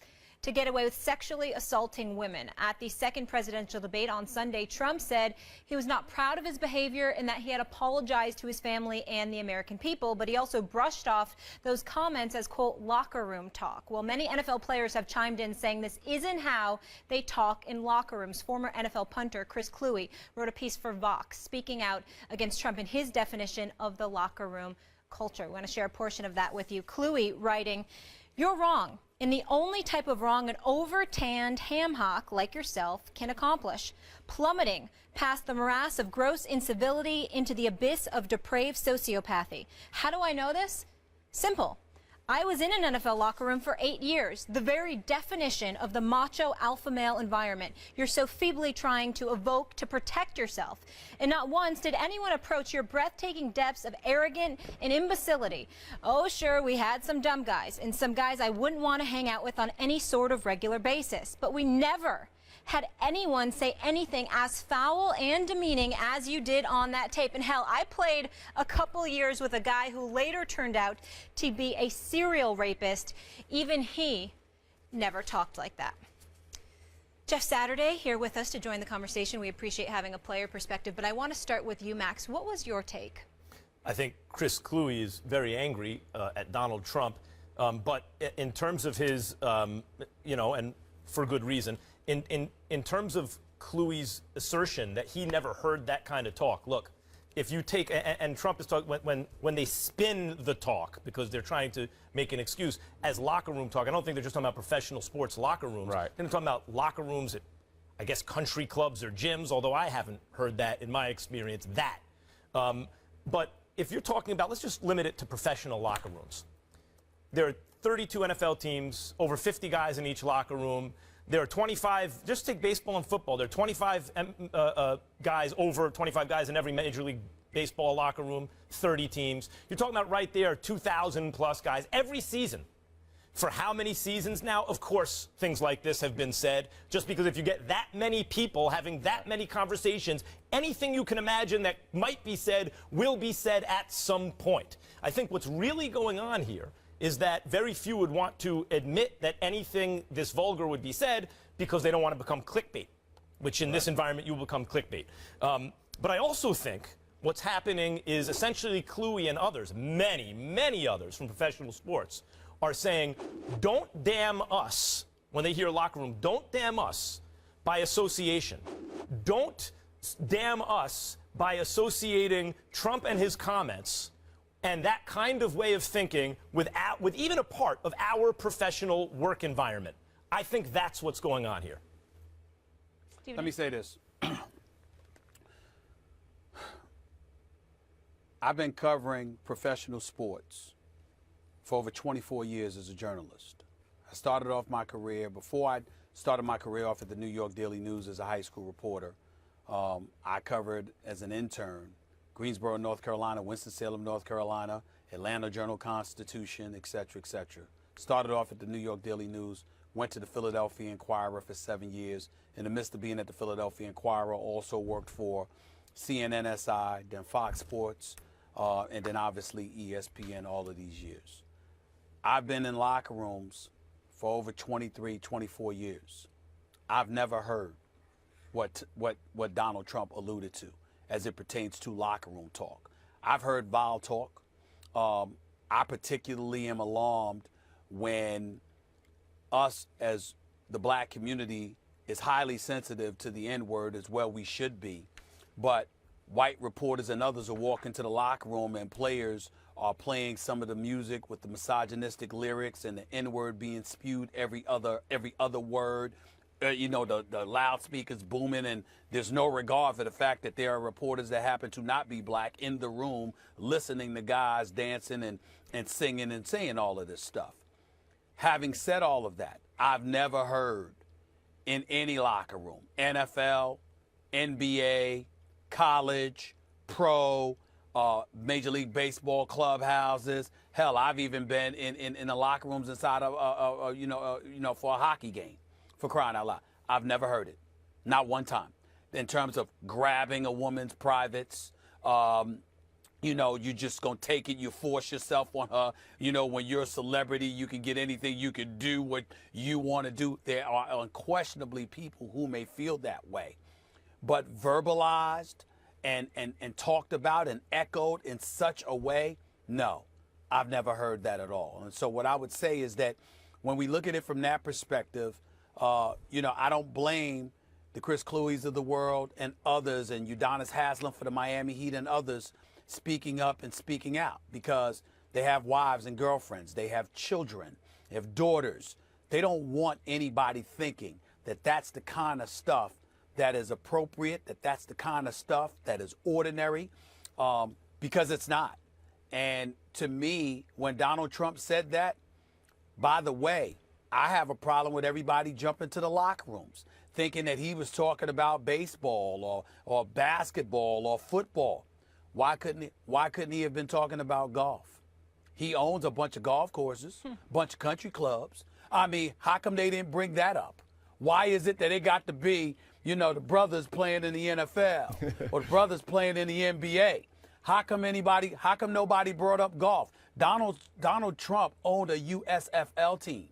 [SPEAKER 1] to get away with sexually assaulting women. At the second presidential debate on Sunday, Trump said he was not proud of his behavior and that he had apologized to his family and the American people, but he also brushed off those comments as, quote, locker room talk. Well, many NFL players have chimed in saying this isn't how they talk in locker rooms. Former NFL punter Chris Cluey wrote a piece for Vox speaking out against Trump and his definition of the locker room culture. We want to share a portion of that with you. Cluey writing, "You're wrong in the only type of wrong an over-tanned ham hock like yourself can accomplish, plummeting past the morass of gross incivility into the abyss of depraved sociopathy. How do I know this? Simple. I was in an NFL locker room for 8 years, the very definition of the macho alpha male environment you're so feebly trying to evoke to protect yourself. And not once did anyone approach your breathtaking depths of arrogance and imbecility. Oh, sure, we had some dumb guys and some guys I wouldn't want to hang out with on any sort of regular basis, but we never had anyone say anything as foul and demeaning as you did on that tape. And hell, I played a couple years with a guy who later turned out to be a serial rapist. Even he never talked like that." Jeff Saturday here with us to join the conversation. We appreciate having a player perspective, but I want to start with you, Max. What was your take?
[SPEAKER 2] I think Chris Cluey is very angry at Donald Trump, but in terms of his, and for good reason, in terms of Cluey's assertion that he never heard that kind of talk, look, if you take, and Trump is talking, when they spin the talk, because they're trying to make an excuse, as locker room talk, I don't think they're just talking about professional sports locker rooms.
[SPEAKER 3] Right.
[SPEAKER 2] They're talking about locker rooms at, I guess, country clubs or gyms, although I haven't heard that in my experience, that. But if you're talking about, let's just limit it to professional locker rooms. There are 32 NFL teams, over 50 guys in each locker room. There are 25, just take baseball and football, there are 25 guys, over 25 guys in every Major League Baseball locker room, 30 teams. You're talking about right there, 2,000 plus guys every season. For how many seasons now? Of course, things like this have been said, just because if you get that many people having that many conversations, anything you can imagine that might be said will be said at some point. I think what's really going on here is that very few would want to admit that anything this vulgar would be said because they don't want to become clickbait, which in this environment you will become clickbait. But I also think what's happening is essentially Cluey and others, many, many others from professional sports, are saying, don't damn us, when they hear locker room, don't damn us by association. Don't damn us by associating Trump and his comments and that kind of way of thinking with even a part of our professional work environment. I think that's what's going on here.
[SPEAKER 1] Stephen?
[SPEAKER 3] Let me say this. I've been covering professional sports for over 24 years as a journalist. I started off my career, before I started my career off at the New York Daily News as a high school reporter, I covered as an intern Greensboro, North Carolina, Winston-Salem, North Carolina, Atlanta Journal-Constitution, et cetera, et cetera. Started off at the New York Daily News, went to the Philadelphia Inquirer for 7 years. In the midst of being at the Philadelphia Inquirer, also worked for CNN-SI, then Fox Sports, and then obviously ESPN all of these years. I've been in locker rooms for over 23, 24 years. I've never heard what Donald Trump alluded to as it pertains to locker room talk. I've heard vile talk. I particularly am alarmed when us as the black community is highly sensitive to the N-word, as well we should be. But white reporters and others will walk into the locker room and players are playing some of the music with the misogynistic lyrics and the N-word being spewed every other word. the loudspeakers booming, and there's no regard for the fact that there are reporters that happen to not be black in the room listening to guys dancing and singing and saying all of this stuff. Having said all of that, I've never heard in any locker room, NFL, NBA, college, pro, Major League Baseball clubhouses. Hell, I've even been in the locker rooms inside of, for a hockey game, for crying out loud. I've never heard it, not one time. In terms of grabbing a woman's privates, you just gonna take it, you force yourself on her. When you're a celebrity, you can get anything, you can do what you want to do. There are unquestionably people who may feel that way. But verbalized and talked about and echoed in such a way, no, I've never heard that at all. And so what I would say is that when we look at it from that perspective, I don't blame the Chris Clueys of the world and others, and Udonis Haslem for the Miami Heat and others speaking up and speaking out, because they have wives and girlfriends, they have children, they have daughters. They don't want anybody thinking that that's the kind of stuff that is appropriate, that's the kind of stuff that is ordinary, because it's not. And to me, when Donald Trump said that, by the way, I have a problem with everybody jumping to the locker rooms thinking that he was talking about baseball or basketball or football. Why couldn't he have been talking about golf? He owns a bunch of golf courses, a bunch of country clubs. I mean, how come they didn't bring that up? Why is it that it got to be, the brothers playing in the NFL or the brothers playing in the NBA? How come nobody brought up golf? Donald Trump owned a USFL team.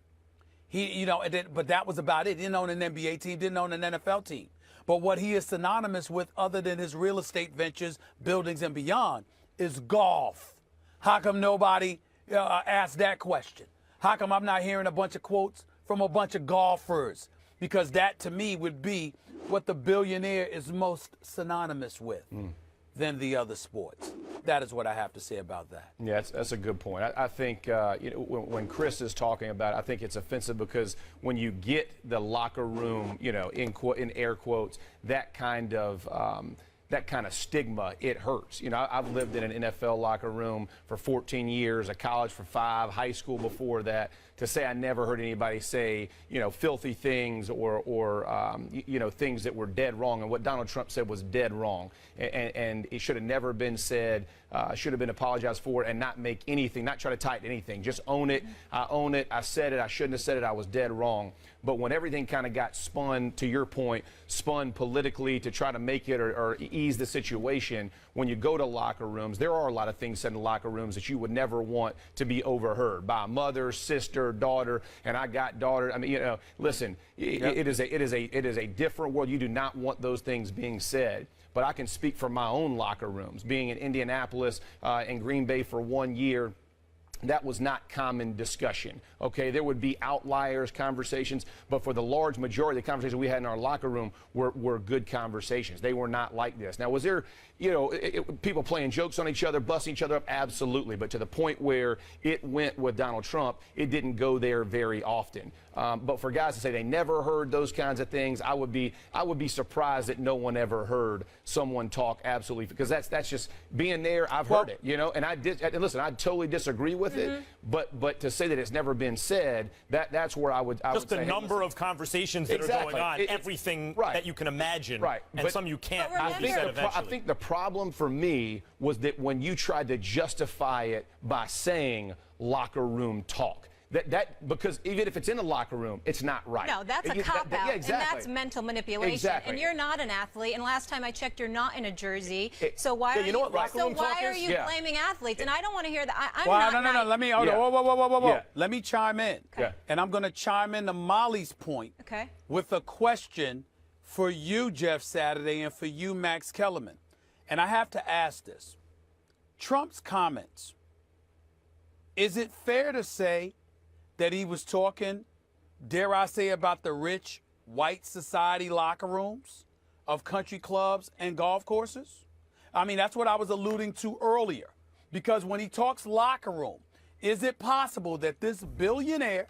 [SPEAKER 3] But that was about it. He didn't own an NBA team, didn't own an NFL team. But what he is synonymous with, other than his real estate ventures, buildings, and beyond, is golf. How come nobody asked that question? How come I'm not hearing a bunch of quotes from a bunch of golfers? Because that, to me, would be what the billionaire is most synonymous with than the other sports. That is what I have to say about that.
[SPEAKER 14] Yeah, that's a good point. I think when Chris is talking about it, I think it's offensive because when you get the locker room, in air quotes, that kind of stigma, it hurts. I've lived in an NFL locker room for 14 years, a college for 5, high school before that. To say I never heard anybody say, filthy things or things that were dead wrong. And what Donald Trump said was dead wrong. And it should have never been said, should have been apologized for, and not make anything, not try to tighten anything. Just own it. I own it. I said it. I shouldn't have said it. I was dead wrong. But when everything kind of got spun, to your point, spun politically to try to make it or ease the situation, when you go to locker rooms, there are a lot of things said in locker rooms that you would never want to be overheard by a mother, sister, daughter, and I got daughter. I mean, listen, it is a different world. You do not want those things being said. But I can speak for my own locker rooms. Being in Indianapolis and Green Bay for 1 year, that was not common discussion. Okay, there would be outliers, conversations, but for the large majority of the conversations we had in our locker room were good conversations. They were not like this. Now, was there, people playing jokes on each other, busting each other up? Absolutely. But to the point where it went with Donald Trump, it didn't go there very often. But for guys to say they never heard those kinds of things, I would be surprised that no one ever heard someone talk absolutely, because that's just being there. I've heard it, and and listen, I totally disagree with it, but to say that it's never been said, that's where I would
[SPEAKER 2] just
[SPEAKER 14] say,
[SPEAKER 2] the number of conversations that are going on, everything that you can imagine, and
[SPEAKER 14] but
[SPEAKER 2] some you can't.
[SPEAKER 14] I think the problem for me was that when you tried to justify it by saying locker room talk. Because even if it's in the locker room, it's not right.
[SPEAKER 1] No, that's a cop-out,
[SPEAKER 14] yeah, exactly.
[SPEAKER 1] and that's mental manipulation.
[SPEAKER 14] Exactly.
[SPEAKER 1] And you're not an athlete, and last time I checked, you're not in a jersey. So why are you blaming athletes? And I don't want to hear that.
[SPEAKER 3] No. Let me whoa.
[SPEAKER 14] Yeah.
[SPEAKER 3] Let me chime in.
[SPEAKER 1] Okay.
[SPEAKER 3] And I'm going to chime in to Molly's point with a question for you, Jeff Saturday, and for you, Max Kellerman. And I have to ask this. Trump's comments, is it fair to say that he was talking, dare I say, about the rich white society locker rooms of country clubs and golf courses? I mean, that's what I was alluding to earlier. Because when he talks locker room, is it possible that this billionaire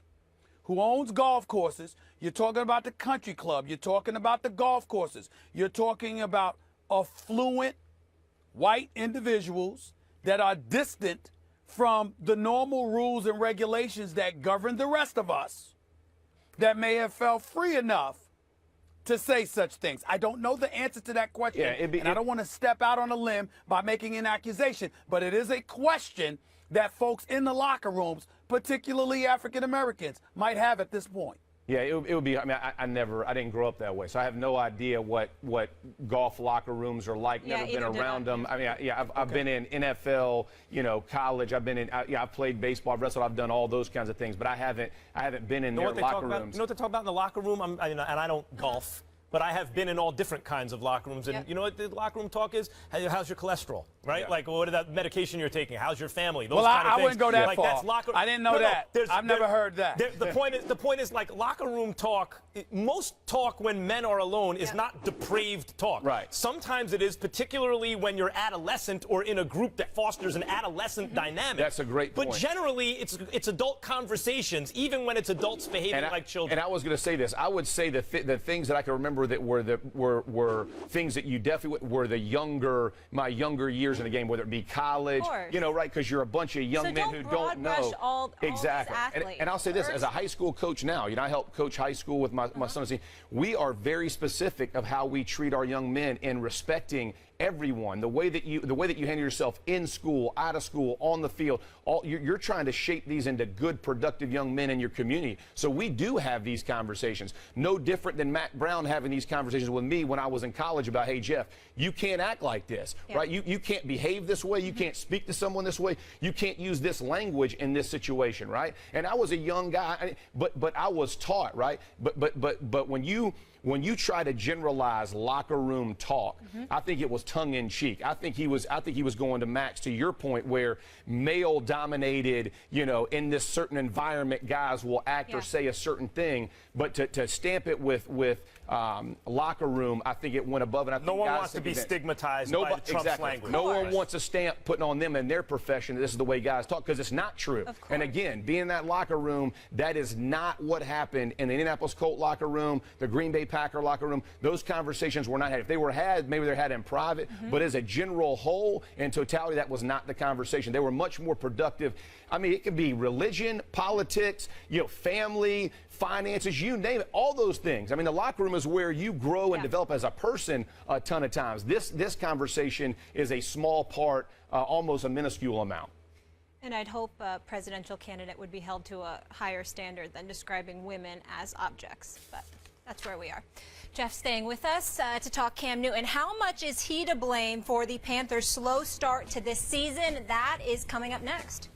[SPEAKER 3] who owns golf courses, you're talking about the country club, you're talking about the golf courses, you're talking about affluent white individuals that are distant from the normal rules and regulations that govern the rest of us, that may have felt free enough to say such things. I don't know the answer to that question, and I don't want to step out on a limb by making an accusation, but it is a question that folks in the locker rooms, particularly African Americans, might have at this point.
[SPEAKER 14] Yeah, it would be. I mean, I didn't grow up that way, so I have no idea what golf locker rooms are like.
[SPEAKER 1] Yeah,
[SPEAKER 14] Never been around them. I mean, I've been in NFL, college. I've been in. I've played baseball, I've wrestled. I've done all those kinds of things, but I haven't been in their locker rooms.
[SPEAKER 2] You know what they talk about in the locker room? And I don't golf. But I have been in all different kinds of locker rooms. And you know what the locker room talk is? How's your cholesterol, right?
[SPEAKER 14] Yeah.
[SPEAKER 2] Like, what is that medication you're taking? How's your family? Those
[SPEAKER 3] Well,
[SPEAKER 2] kind of
[SPEAKER 3] I
[SPEAKER 2] things.
[SPEAKER 3] wouldn't go that
[SPEAKER 2] like,
[SPEAKER 3] far.
[SPEAKER 2] That's locker.
[SPEAKER 3] I didn't know that. I've never heard that.
[SPEAKER 2] The point is like locker room talk. Most talk when men are alone is not depraved talk.
[SPEAKER 14] Right.
[SPEAKER 2] Sometimes it is, particularly when you're adolescent or in a group that fosters an adolescent dynamic.
[SPEAKER 14] That's a great point.
[SPEAKER 2] But generally, it's adult conversations, even when it's adults behaving like children.
[SPEAKER 14] And I was going to say this. I would say the things that I can remember that were things that you definitely were my younger years in the game, whether it be college, right? Because you're a bunch of young men who don't know.
[SPEAKER 1] All
[SPEAKER 14] exactly. And I'll say this, as a high school coach now, I help coach high school with my son's team. We are very specific of how we treat our young men in respecting everyone, the way that you handle yourself in school, out of school, on the field. You're trying to shape these into good, productive young men in your community. So we do have these conversations. No different than Matt Brown having these conversations with me when I was in college about, hey, Jeff, you can't act like this, right? You can't behave this way. You can't speak to someone this way. You can't use this language in this situation, right? And I was a young guy, but I was taught, right? But when you try to generalize locker room talk, I think it was tongue-in-cheek. I think he was going to Max, to your point, where male-dominated, in this certain environment, guys will act or say a certain thing. But to stamp it with locker room, I think it went above. And I think
[SPEAKER 2] no one wants to be stigmatized by Trump's language.
[SPEAKER 14] No one wants a stamp putting on them in their profession that this is the way guys talk, because it's not true. And again, being in that locker room, that is not what happened in the Indianapolis Colt locker room, the Green Bay Packer locker room. Those conversations were not had. If they were had, maybe they're had in private, but as a general whole, in totality, that was not the conversation. They were much more productive. I mean, it could be religion, politics, family, finances, you name it, all those things. I mean, the locker room is where you grow and develop as a person a ton of times. This conversation is a small part, almost a minuscule amount.
[SPEAKER 1] And I'd hope a presidential candidate would be held to a higher standard than describing women as objects, but that's where we are. Jeff staying with us to talk Cam Newton. How much is he to blame for the Panthers' slow start to this season? That is coming up next.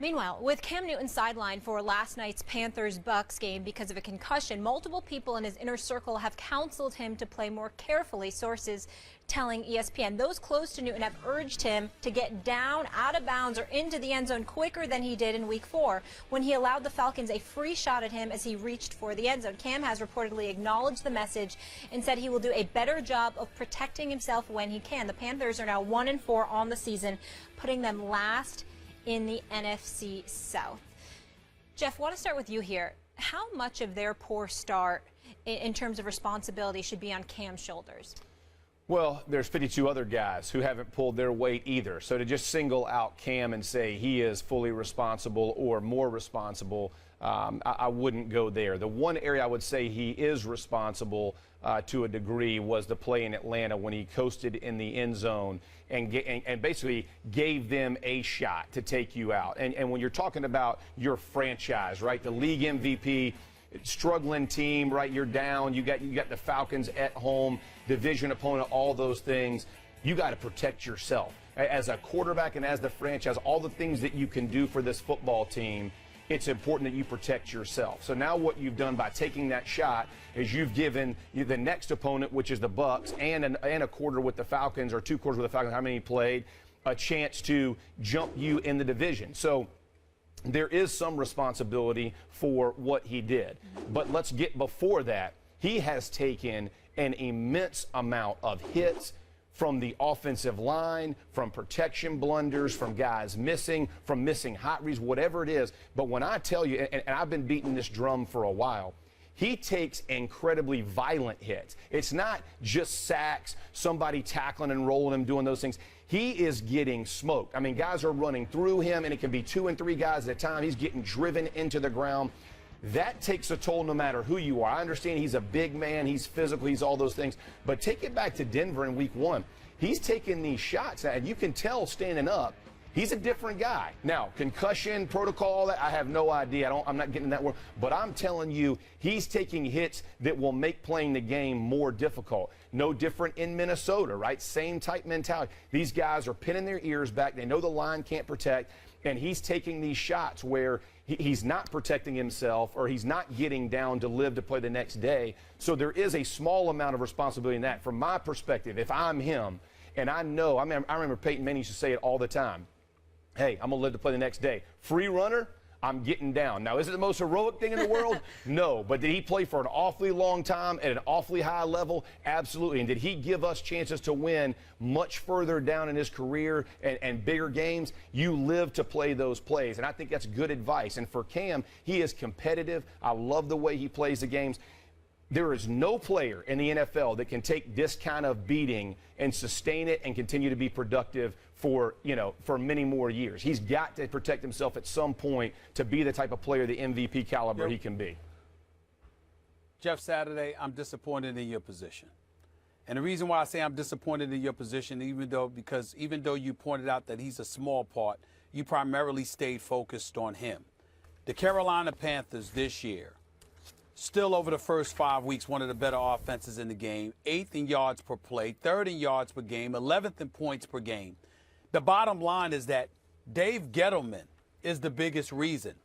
[SPEAKER 1] Meanwhile, with Cam Newton sidelined for last night's Panthers-Bucks game because of a concussion, multiple people in his inner circle have counseled him to play more carefully, sources telling ESPN. Those close to Newton have urged him to get down, out of bounds, or into the end zone quicker than he did in Week 4, when he allowed the Falcons a free shot at him as he reached for the end zone. Cam has reportedly acknowledged the message and said he will do a better job of protecting himself when he can. The Panthers are now 1-4 on the season, putting them last in the NFC South. Jeff, I want to start with you here. How much of their poor start in terms of responsibility should be on Cam's shoulders?
[SPEAKER 14] Well, there's 52 other guys who haven't pulled their weight either. So to just single out Cam and say he is fully responsible or more responsible, I wouldn't go there. The one area I would say he is responsible to a degree was the play in Atlanta when he coasted in the end zone and basically gave them a shot to take you out. And when you're talking about your franchise, right, the league MVP, struggling team, right, you're down, you got the Falcons at home, division opponent, all those things, you got to protect yourself. As a quarterback and as the franchise, all the things that you can do for this football team, it's important that you protect yourself. So now what you've done by taking that shot is you've given the next opponent, which is the Bucks, and a quarter with the Falcons, or 2 quarters with the Falcons, how many he played, a chance to jump you in the division. So there is some responsibility for what he did. But let's get before that. He has taken an immense amount of hits, from the offensive line, from protection blunders, from guys missing, from missing hot reads, whatever it is. But when I tell you, and I've been beating this drum for a while, he takes incredibly violent hits. It's not just sacks, somebody tackling and rolling him, doing those things. He is getting smoked. I mean, guys are running through him, and it can be 2 and 3 guys at a time. He's getting driven into the ground. That takes a toll no matter who you are. I understand he's a big man, he's physical, he's all those things. But take it back to Denver in week 1. He's taking these shots, and you can tell standing up, he's a different guy. Now, concussion, protocol, that I have no idea. I'm not getting that word. But I'm telling you, he's taking hits that will make playing the game more difficult. No different in Minnesota, right? Same type mentality. These guys are pinning their ears back. They know the line can't protect. And he's taking these shots where he's not protecting himself or he's not getting down to live to play the next day. So there is a small amount of responsibility in that. From my perspective, if I'm him, and I know, I remember Peyton Manning used to say it all the time. Hey, I'm going to live to play the next day. Free runner, I'm getting down. Now, is it the most heroic thing in the world? No. But did he play for an awfully long time at an awfully high level? Absolutely. And did he give us chances to win much further down in his career and bigger games? You live to play those plays. And I think that's good advice. And for Cam, he is competitive. I love the way he plays the games. There is no player in the NFL that can take this kind of beating and sustain it and continue to be productive for many more years. He's got to protect himself at some point to be the type of player, the MVP caliber he can be.
[SPEAKER 3] Jeff Saturday, I'm disappointed in your position. And the reason why I say I'm disappointed in your position, even though you pointed out that he's a small part, you primarily stayed focused on him. The Carolina Panthers this year, still over the first 5 weeks, one of the better offenses in the game, 8th in yards per play, 3rd in yards per game, 11th in points per game. The bottom line is that Dave Gettleman is the biggest reason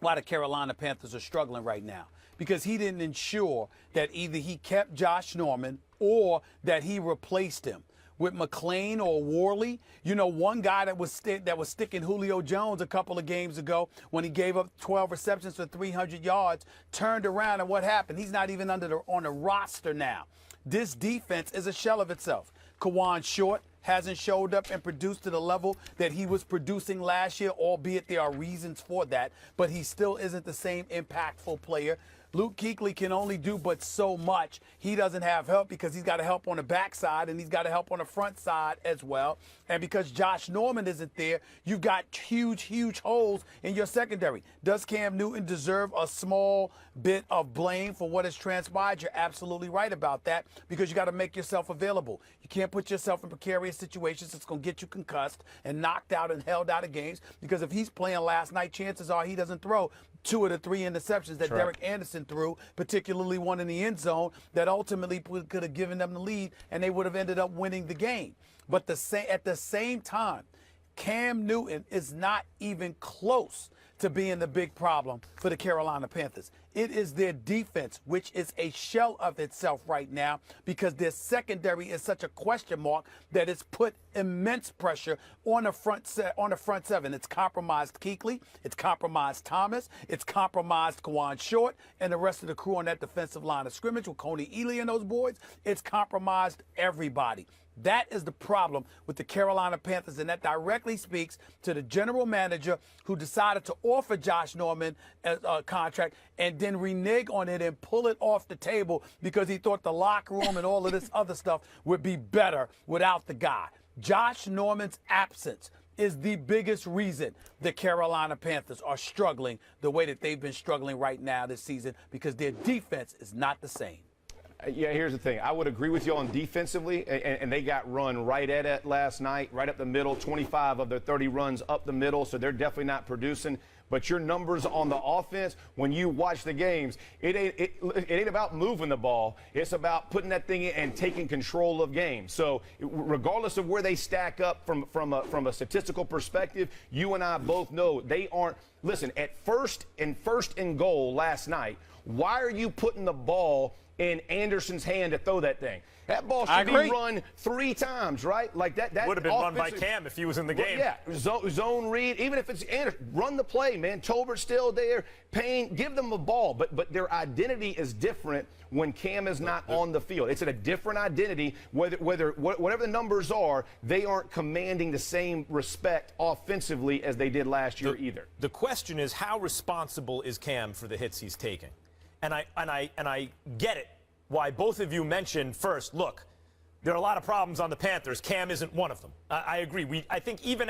[SPEAKER 3] why the Carolina Panthers are struggling right now, because he didn't ensure that either he kept Josh Norman or that he replaced him with McClain or Worley. You know, one guy that was sticking Julio Jones a couple of games ago when he gave up 12 receptions for 300 yards, turned around, and what happened? He's not even on the roster now. This defense is a shell of itself. Kawan Short hasn't showed up and produced to the level that he was producing last year, albeit there are reasons for that, but he still isn't the same impactful player. Luke Kuechly can only do but so much. He doesn't have help because he's got to help on the backside and he's got to help on the front side as well. And because Josh Norman isn't there, you've got huge, huge holes in your secondary. Does Cam Newton deserve a small bit of blame for what has transpired? You're absolutely right about that, because you got to make yourself available. You can't put yourself in precarious situations that's going to get you concussed and knocked out and held out of games, because if he's playing last night, chances are he doesn't throw 2 of the 3 interceptions that Derek Anderson threw, particularly one in the end zone that ultimately could have given them the lead and they would have ended up winning the game. But at the same time, Cam Newton is not even close to being the big problem for the Carolina Panthers. It is their defense, which is a shell of itself right now, because their secondary is such a question mark that it's put immense pressure on the front seven. It's compromised Kuechly, it's compromised Thomas, it's compromised Kawan Short, and the rest of the crew on that defensive line of scrimmage with Coney Ealy and those boys. It's compromised everybody. That is the problem with the Carolina Panthers, and that directly speaks to the general manager who decided to offer Josh Norman a contract and then renege on it and pull it off the table because he thought the locker room and all of this other stuff would be better without the guy. Josh Norman's absence is the biggest reason the Carolina Panthers are struggling the way that they've been struggling right now this season, because their defense is not the same.
[SPEAKER 14] Yeah, here's the thing. I would agree with you on defensively, and they got run right at it last night, right up the middle, 25 of their 30 runs up the middle, so they're definitely not producing. But your numbers on the offense, when you watch the games, it ain't about moving the ball. It's about putting that thing in and taking control of games. So regardless of where they stack up from a statistical perspective, you and I both know they aren't – Listen, at first and goal last night, why are you putting the ball in Anderson's hand to throw that thing? That ball should be run 3 times, right? Like that
[SPEAKER 2] would have been run by Cam if he was in the game.
[SPEAKER 14] Yeah, zone read. Even if it's Anderson, run the play, man. Tolbert's still there. Payne, give them the ball. But their identity is different when Cam is not on the field. It's a different identity. Whatever the numbers are, they aren't commanding the same respect offensively as they did last year either.
[SPEAKER 2] The question is, how responsible is Cam for the hits he's taking? And I get it. Why both of you mentioned first, look, there are a lot of problems on the Panthers. Cam isn't one of them. I agree. I think even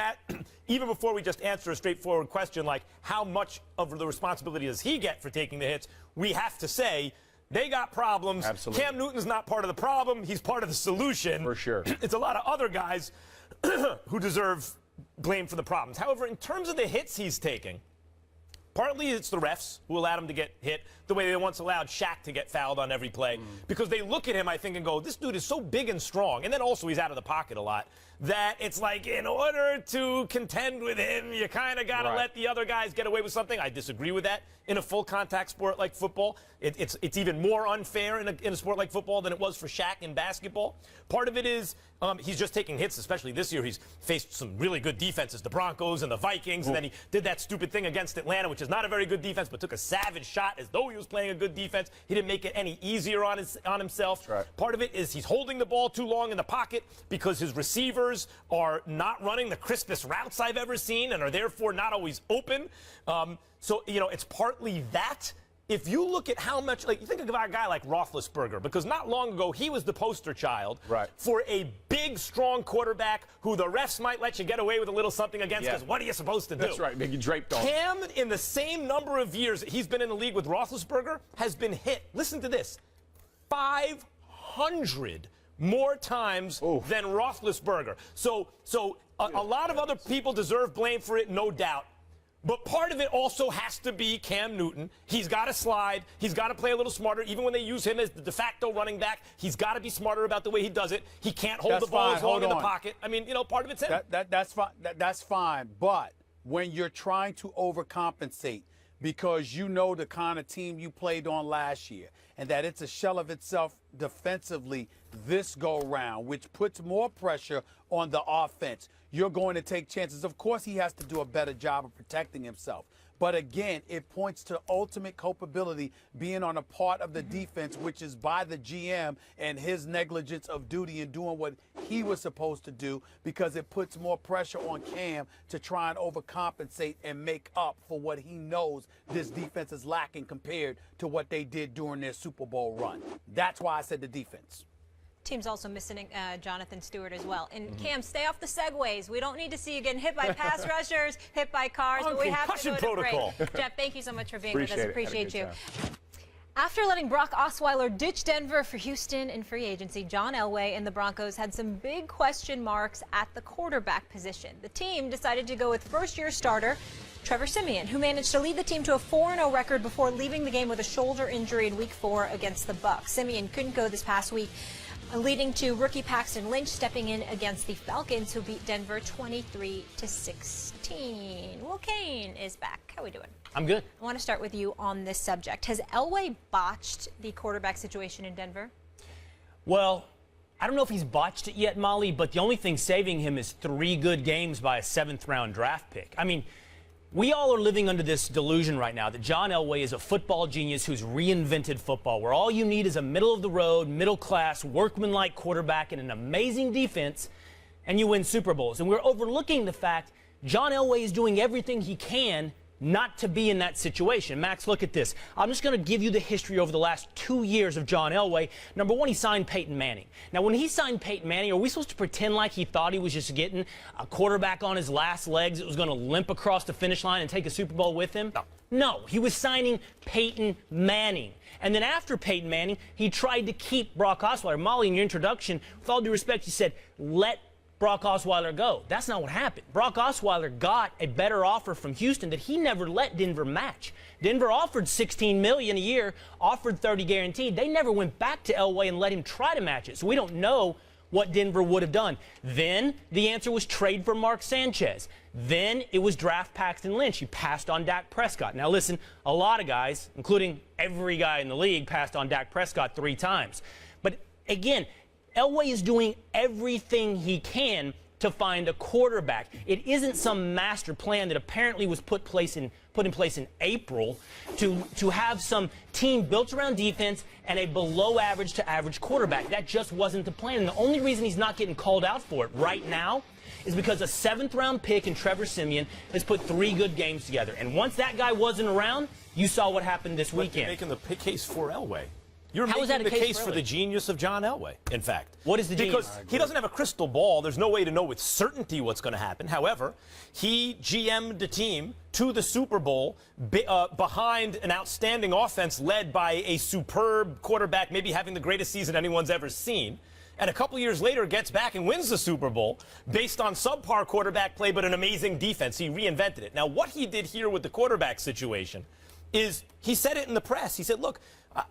[SPEAKER 2] before we just answer a straightforward question like how much of the responsibility does he get for taking the hits, we have to say they got problems.
[SPEAKER 14] Absolutely.
[SPEAKER 2] Cam Newton's not part of the problem. He's part of the solution.
[SPEAKER 14] For sure.
[SPEAKER 2] It's a lot of other guys who deserve blame for the problems. However, in terms of the hits he's taking, partly it's the refs who allowed him to get hit the way they once allowed Shaq to get fouled on every play. Because they look at him, I think, and go, this dude is so big and strong. And then also he's out of the pocket a lot. That it's like, in order to contend with him, you kind of got to let the other guys get away with something. I disagree with that. In a full contact sport like football, it's even more unfair in a sport like football than it was for Shaq in basketball. Part of it is he's just taking hits, especially this year. He's faced some really good defenses, the Broncos and the Vikings, and then he did that stupid thing against Atlanta, which is not a very good defense, but took a savage shot as though he was playing a good defense. He didn't make it any easier on himself. Part of it is he's holding the ball too long in the pocket because his receivers are not running the crispest routes I've ever seen and are therefore not always open. So, it's partly that. If you look at how much, you think about a guy like Roethlisberger, because not long ago he was the poster child for a big, strong quarterback who the refs might let you get away with a little something against because what are you supposed to do?
[SPEAKER 14] That's right, Biggie draped on.
[SPEAKER 2] Cam, in the same number of years that he's been in the league with Roethlisberger, has been hit, listen to this, 500 more times than Roethlisberger. So a lot of other people deserve blame for it, no doubt. But part of it also has to be Cam Newton. He's got to slide. He's got to play a little smarter. Even when they use him as the de facto running back, he's got to be smarter about the way he does it. He can't hold the ball as long in the pocket. I mean, part of it's him.
[SPEAKER 3] That's fine. That's fine. But when you're trying to overcompensate because you know the kind of team you played on last year and that it's a shell of itself defensively this go-round, which puts more pressure on the offense, you're going to take chances. Of course, he has to do a better job of protecting himself. But again, it points to ultimate culpability being on a part of the defense, which is by the GM and his negligence of duty in doing what he was supposed to do, because it puts more pressure on Cam to try and overcompensate and make up for what he knows this defense is lacking compared to what they did during their Super Bowl run. That's why I said the defense.
[SPEAKER 1] Team's also missing Jonathan Stewart as well. And Cam, stay off the segues. We don't need to see you getting hit by pass rushers, hit by cars, but we have to go to break. Jeff, thank you so much for being with us. Appreciate you. After letting Brock Osweiler ditch Denver for Houston in free agency, John Elway and the Broncos had some big question marks at the quarterback position. The team decided to go with first-year starter Trevor Siemian, who managed to lead the team to a 4-0 record before leaving the game with a shoulder injury in Week 4 against the Bucs. Siemian couldn't go this past week, leading to rookie Paxton Lynch stepping in against the Falcons, who beat Denver 23-16. Will Kane is back. How are we doing?
[SPEAKER 11] I'm good.
[SPEAKER 1] I want to start with you on this subject. Has Elway botched the quarterback situation in Denver?
[SPEAKER 11] Well, I don't know if he's botched it yet, Molly, but the only thing saving him is 3 good games by a 7th-round draft pick. I mean, we all are living under this delusion right now that John Elway is a football genius who's reinvented football, where all you need is a middle-of-the-road, middle-class, workmanlike quarterback and an amazing defense, and you win Super Bowls. And we're overlooking the fact John Elway is doing everything he can not to be in that situation. Max, look at this. I'm just going to give you the history over the last 2 years of John Elway. Number one, he signed Peyton Manning. Now, when he signed Peyton Manning, are we supposed to pretend like he thought he was just getting a quarterback on his last legs that was going to limp across the finish line and take a Super Bowl with him? No, he was signing Peyton Manning. And then after Peyton Manning, he tried to keep Brock Osweiler. Molly, in your introduction, with all due respect, you said, let Brock Osweiler go. That's not what happened. Brock Osweiler got a better offer from Houston that he never let Denver match. Denver offered $16 million a year, offered $30 guaranteed. They never went back to Elway and let him try to match it. So we don't know what Denver would have done. Then the answer was trade for Mark Sanchez. Then it was draft Paxton Lynch. You passed on Dak Prescott. Now listen, a lot of guys, including every guy in the league, passed on Dak Prescott 3 times. But again, Elway is doing everything he can to find a quarterback. It isn't some master plan that apparently was put in place in April to have some team built around defense and a below average to average quarterback. That just wasn't the plan. And the only reason he's not getting called out for it right now is because a 7th-round pick in Trevor Siemian has put 3 good games together. And once that guy wasn't around, you saw what happened this weekend.
[SPEAKER 2] You're making the case for Elway. You're
[SPEAKER 11] How
[SPEAKER 2] making
[SPEAKER 11] is that
[SPEAKER 2] the
[SPEAKER 11] a
[SPEAKER 2] case
[SPEAKER 11] case
[SPEAKER 2] for the genius of John Elway, in fact.
[SPEAKER 11] What is the genius?
[SPEAKER 2] Because he doesn't have a crystal ball. There's no way to know with certainty what's going to happen. However, he GM'd the team to the Super Bowl behind an outstanding offense led by a superb quarterback, maybe having the greatest season anyone's ever seen. And a couple years later gets back and wins the Super Bowl based on subpar quarterback play but an amazing defense. He reinvented it. Now, what he did here with the quarterback situation is he said it in the press. He said, look,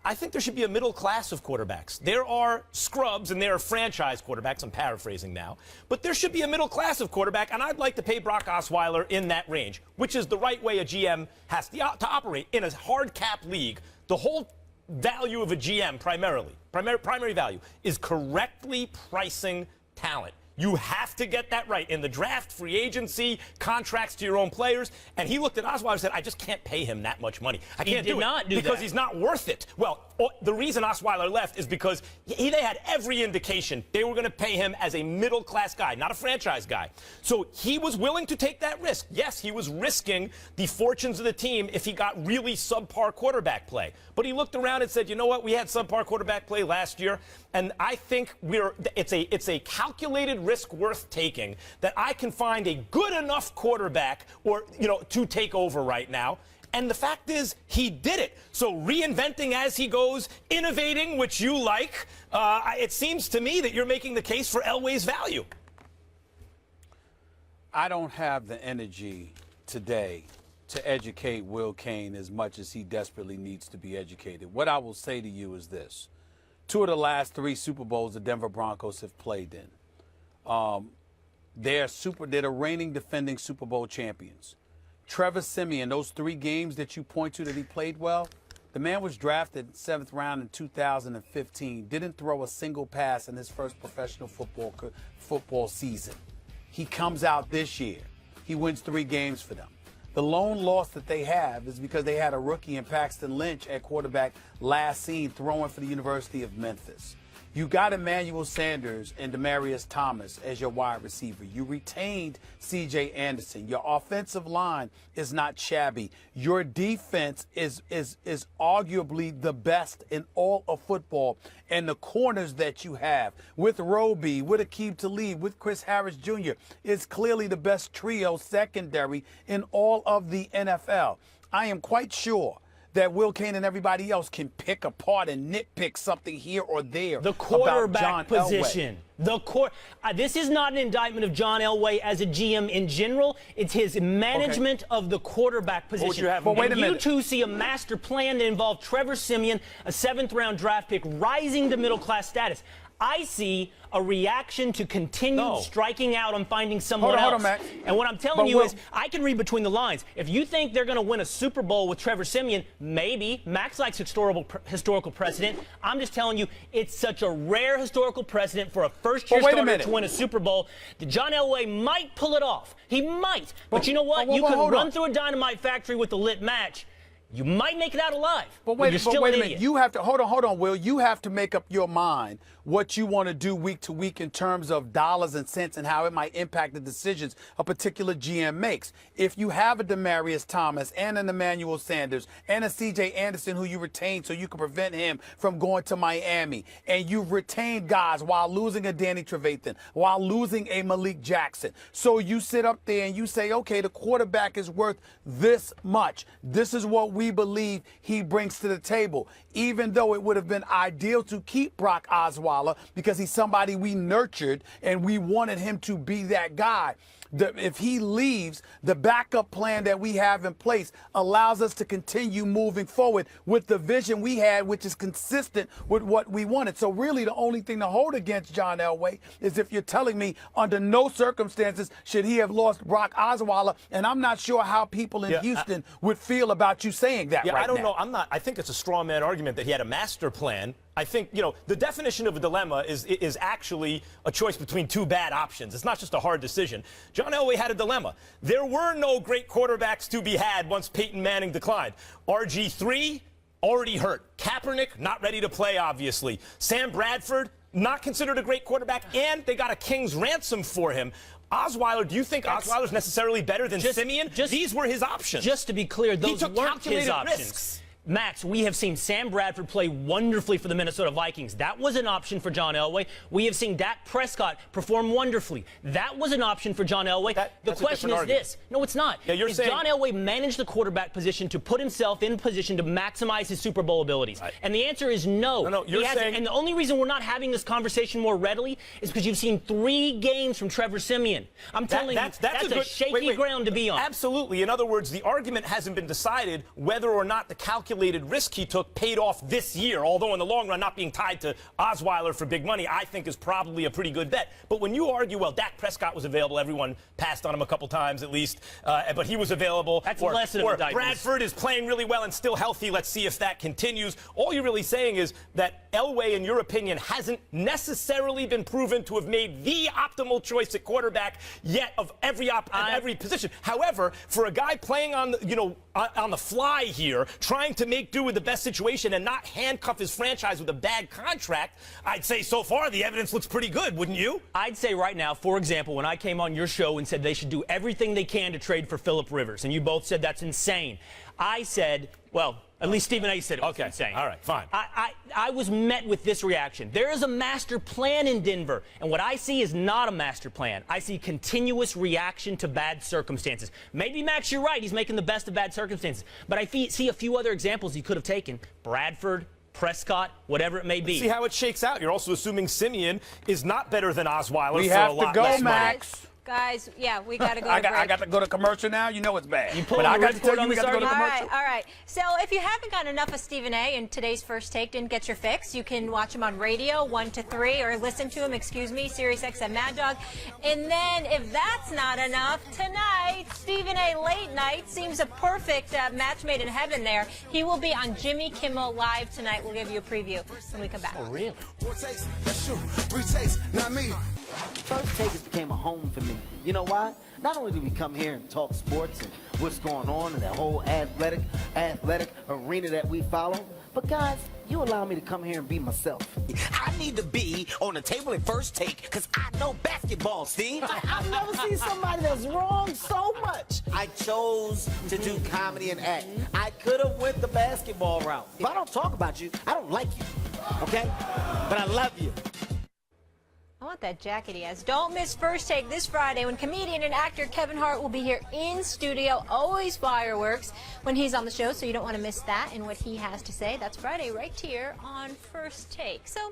[SPEAKER 2] I think there should be a middle class of quarterbacks. There are scrubs and there are franchise quarterbacks. I'm paraphrasing now. But there should be a middle class of quarterback, and I'd like to pay Brock Osweiler in that range, which is the right way a GM has to operate. In a hard cap league, the whole value of a GM primary value is correctly pricing talent. You have to get that right in the draft, free agency, contracts to your own players. And he looked at Osweiler and said, I just can't pay him that much money. I can't do it because he's not worth it. Well, the reason Osweiler left is because they had every indication they were going to pay him as a middle-class guy, not a franchise guy. So he was willing to take that risk. Yes, he was risking the fortunes of the team if he got really subpar quarterback play. But he looked around and said, you know what? We had subpar quarterback play last year, and I think it's a calculated risk worth taking that I can find a good enough quarterback to take over right now. And the fact is, he did it. So reinventing as he goes, innovating, which you like, it seems to me that you're making the case for Elway's value.
[SPEAKER 3] I don't have the energy today to educate Will Cain as much as he desperately needs to be educated. What I will say to you is this. 2 of the last 3 Super Bowls the Denver Broncos have played in. They're the reigning defending Super Bowl champions. Trevor Siemian, those 3 games that you point to that he played well, the man was drafted 7th round in 2015, didn't throw a single pass in his first professional football season. He comes out this year. He wins 3 games for them. The lone loss that they have is because they had a rookie in Paxton Lynch at quarterback last seen throwing for the University of Memphis. You got Emmanuel Sanders and Demaryius Thomas as your wide receiver. You retained C.J. Anderson. Your offensive line is not shabby. Your defense is arguably the best in all of football. And the corners that you have with Roby, with Aqib Talib, with Chris Harris Jr. is clearly the best trio secondary in all of the NFL. I am quite sure that Will Cain and everybody else can pick apart and nitpick something here or there.
[SPEAKER 11] The quarterback
[SPEAKER 3] about John
[SPEAKER 11] position. This is not an indictment of John Elway as a GM in general. It's his management of the quarterback position. You two see a master plan that involved Trevor Siemian, a 7th-round draft pick, rising to middle-class status. I see a reaction to continued striking out on finding someone else.
[SPEAKER 3] Hold on, Max.
[SPEAKER 11] And what I'm telling you is, I can read between the lines. If you think they're going to win a Super Bowl with Trevor Siemian, maybe. Max likes historical precedent. I'm just telling you, it's such a rare historical precedent for a first-year starter to win a Super Bowl that John Elway might pull it off. He might. But you know what? You can run through a dynamite factory with a lit match. You might make it out alive.
[SPEAKER 3] But wait a minute. You have to hold on, Will. You have to make up your mind what you want to do week to week in terms of dollars and cents and how it might impact the decisions a particular GM makes. If you have a Demaryius Thomas and an Emmanuel Sanders and a C.J. Anderson who you retained so you can prevent him from going to Miami, and you've retained guys while losing a Danny Trevathan, while losing a Malik Jackson, so you sit up there and you say, okay, the quarterback is worth this much. This is what we believe he brings to the table, even though it would have been ideal to keep Brock Osweiler because he's somebody we nurtured and we wanted him to be that guy. if he leaves, the backup plan that we have in place allows us to continue moving forward with the vision we had, which is consistent with what we wanted. So really the only thing to hold against John Elway is if you're telling me under no circumstances should he have lost Brock Osweiler, and I'm not sure how people in Houston would feel about you saying that right now.
[SPEAKER 2] I don't know. I think it's a straw man argument that he had a master plan. I think, the definition of a dilemma is actually a choice between two bad options. It's not just a hard decision. John Elway had a dilemma. There were no great quarterbacks to be had once Peyton Manning declined. RG3, already hurt. Kaepernick, not ready to play, obviously. Sam Bradford, not considered a great quarterback, and they got a king's ransom for him. Osweiler, do you think Osweiler's necessarily better than Simeon? These were his options.
[SPEAKER 11] Just to be clear, those weren't his options.
[SPEAKER 2] Risks.
[SPEAKER 11] Max, we have seen Sam Bradford play wonderfully for the Minnesota Vikings. That was an option for John Elway. We have seen Dak Prescott perform wonderfully. That was an option for John Elway. The question is this. No, it's not.
[SPEAKER 2] Yeah, you're saying
[SPEAKER 11] John Elway managed the quarterback position to put himself in position to maximize his Super Bowl abilities? Right. And the answer is no.
[SPEAKER 2] No, you're saying...
[SPEAKER 11] And the only reason we're not having this conversation more readily is because you've seen 3 games from Trevor Simeon. I'm telling you, that's a shaky ground to be on.
[SPEAKER 2] Absolutely. In other words, the argument hasn't been decided whether or not the calculated risk he took paid off this year, although in the long run, not being tied to Osweiler for big money, I think is probably a pretty good bet. But when you argue, well, Dak Prescott was available, everyone passed on him a couple times at least, but he was available.
[SPEAKER 11] That's less than a
[SPEAKER 2] Bradford is playing really well and still healthy. Let's see if that continues. All you're really saying is that Elway, in your opinion, hasn't necessarily been proven to have made the optimal choice at quarterback yet of every position. However, for a guy playing on the fly here, trying to make do with the best situation and not handcuff his franchise with a bad contract, I'd say so far the evidence looks pretty good, wouldn't you?
[SPEAKER 11] I'd say right now, for example, when I came on your show and said they should do everything they can to trade for Phillip Rivers, and you both said that's insane. I said, well, at least Stephen A. said it was insane.
[SPEAKER 2] All right, fine.
[SPEAKER 11] I was met with this reaction. There is a master plan in Denver, and what I see is not a master plan. I see continuous reaction to bad circumstances. Maybe, Max, you're right. He's making the best of bad circumstances. But I see a few other examples he could have taken. Bradford, Prescott, whatever it may be.
[SPEAKER 2] See how it shakes out. You're also assuming Simeon is not better than Osweiler
[SPEAKER 3] we
[SPEAKER 2] for
[SPEAKER 3] have
[SPEAKER 2] a lot
[SPEAKER 3] to go,
[SPEAKER 2] less
[SPEAKER 3] Max.
[SPEAKER 2] money.
[SPEAKER 1] Guys, yeah, we got to go to break.
[SPEAKER 3] I got to go to commercial now. You know it's bad.
[SPEAKER 11] But
[SPEAKER 3] I got to tell you we got to go to commercial.
[SPEAKER 1] All right. So if you haven't gotten enough of Stephen A. in today's First Take, didn't get your fix, you can watch him on radio 1 to 3, or listen to him, Sirius XM Mad Dog. And then if that's not enough, tonight, Stephen A. Late Night seems a perfect match made in heaven there. He will be on Jimmy Kimmel Live tonight. We'll give you a preview when we come back.
[SPEAKER 11] Oh, really?
[SPEAKER 13] 4 takes, that's you. 3 takes, not me. First Take became a home for me. You know why? Not only do we come here and talk sports and what's going on in that whole athletic arena that we follow, but guys, you allow me to come here and be myself. I need to be on the table at First Take because I know basketball, Steve. I've never seen somebody that's wrong so much. I chose to do comedy and act. I could have went the basketball route. If I don't talk about you, I don't like you, okay? But I love you.
[SPEAKER 1] I want that jacket he has. Don't miss First Take this Friday when comedian and actor Kevin Hart will be here in studio. Always fireworks when he's on the show, so you don't want to miss that and what he has to say. That's Friday right here on First Take. So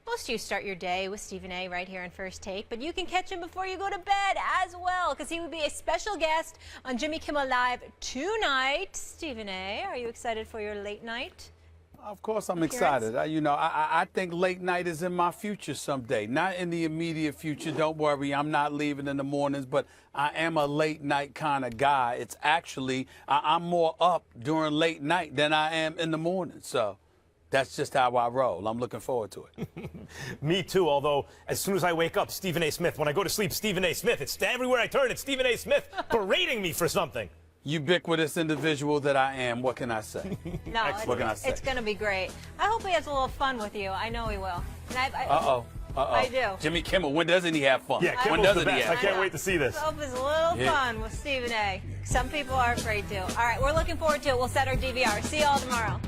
[SPEAKER 1] most of you start your day with Stephen A. right here on First Take, but you can catch him before you go to bed as well, because he will be a special guest on Jimmy Kimmel Live tonight. Stephen A., are you excited for your late night?
[SPEAKER 3] Of course I'm excited. I think late night is in my future someday. Not in the immediate future. Don't worry, I'm not leaving in the mornings, but I am a late night kind of guy. It's actually, I'm more up during late night than I am in the morning. So that's just how I roll. I'm looking forward to it.
[SPEAKER 2] Me too, although as soon as I wake up, Stephen A. Smith. When I go to sleep, Stephen A. Smith. It's everywhere I turn, it's Stephen A. Smith berating me for something.
[SPEAKER 3] Ubiquitous individual that I am. What can I say?
[SPEAKER 1] No,
[SPEAKER 3] what can I say?
[SPEAKER 1] It's going to be great. I hope he has a little fun with you. I know he will.
[SPEAKER 3] Uh-oh.
[SPEAKER 1] I do.
[SPEAKER 3] Jimmy Kimmel, when doesn't he have fun?
[SPEAKER 2] Yeah, Kimmel's the best. I can't wait to see this.
[SPEAKER 1] I hope it's a little fun with Stephen A. Some people are afraid to. All right, we're looking forward to it. We'll set our DVR. See you all tomorrow.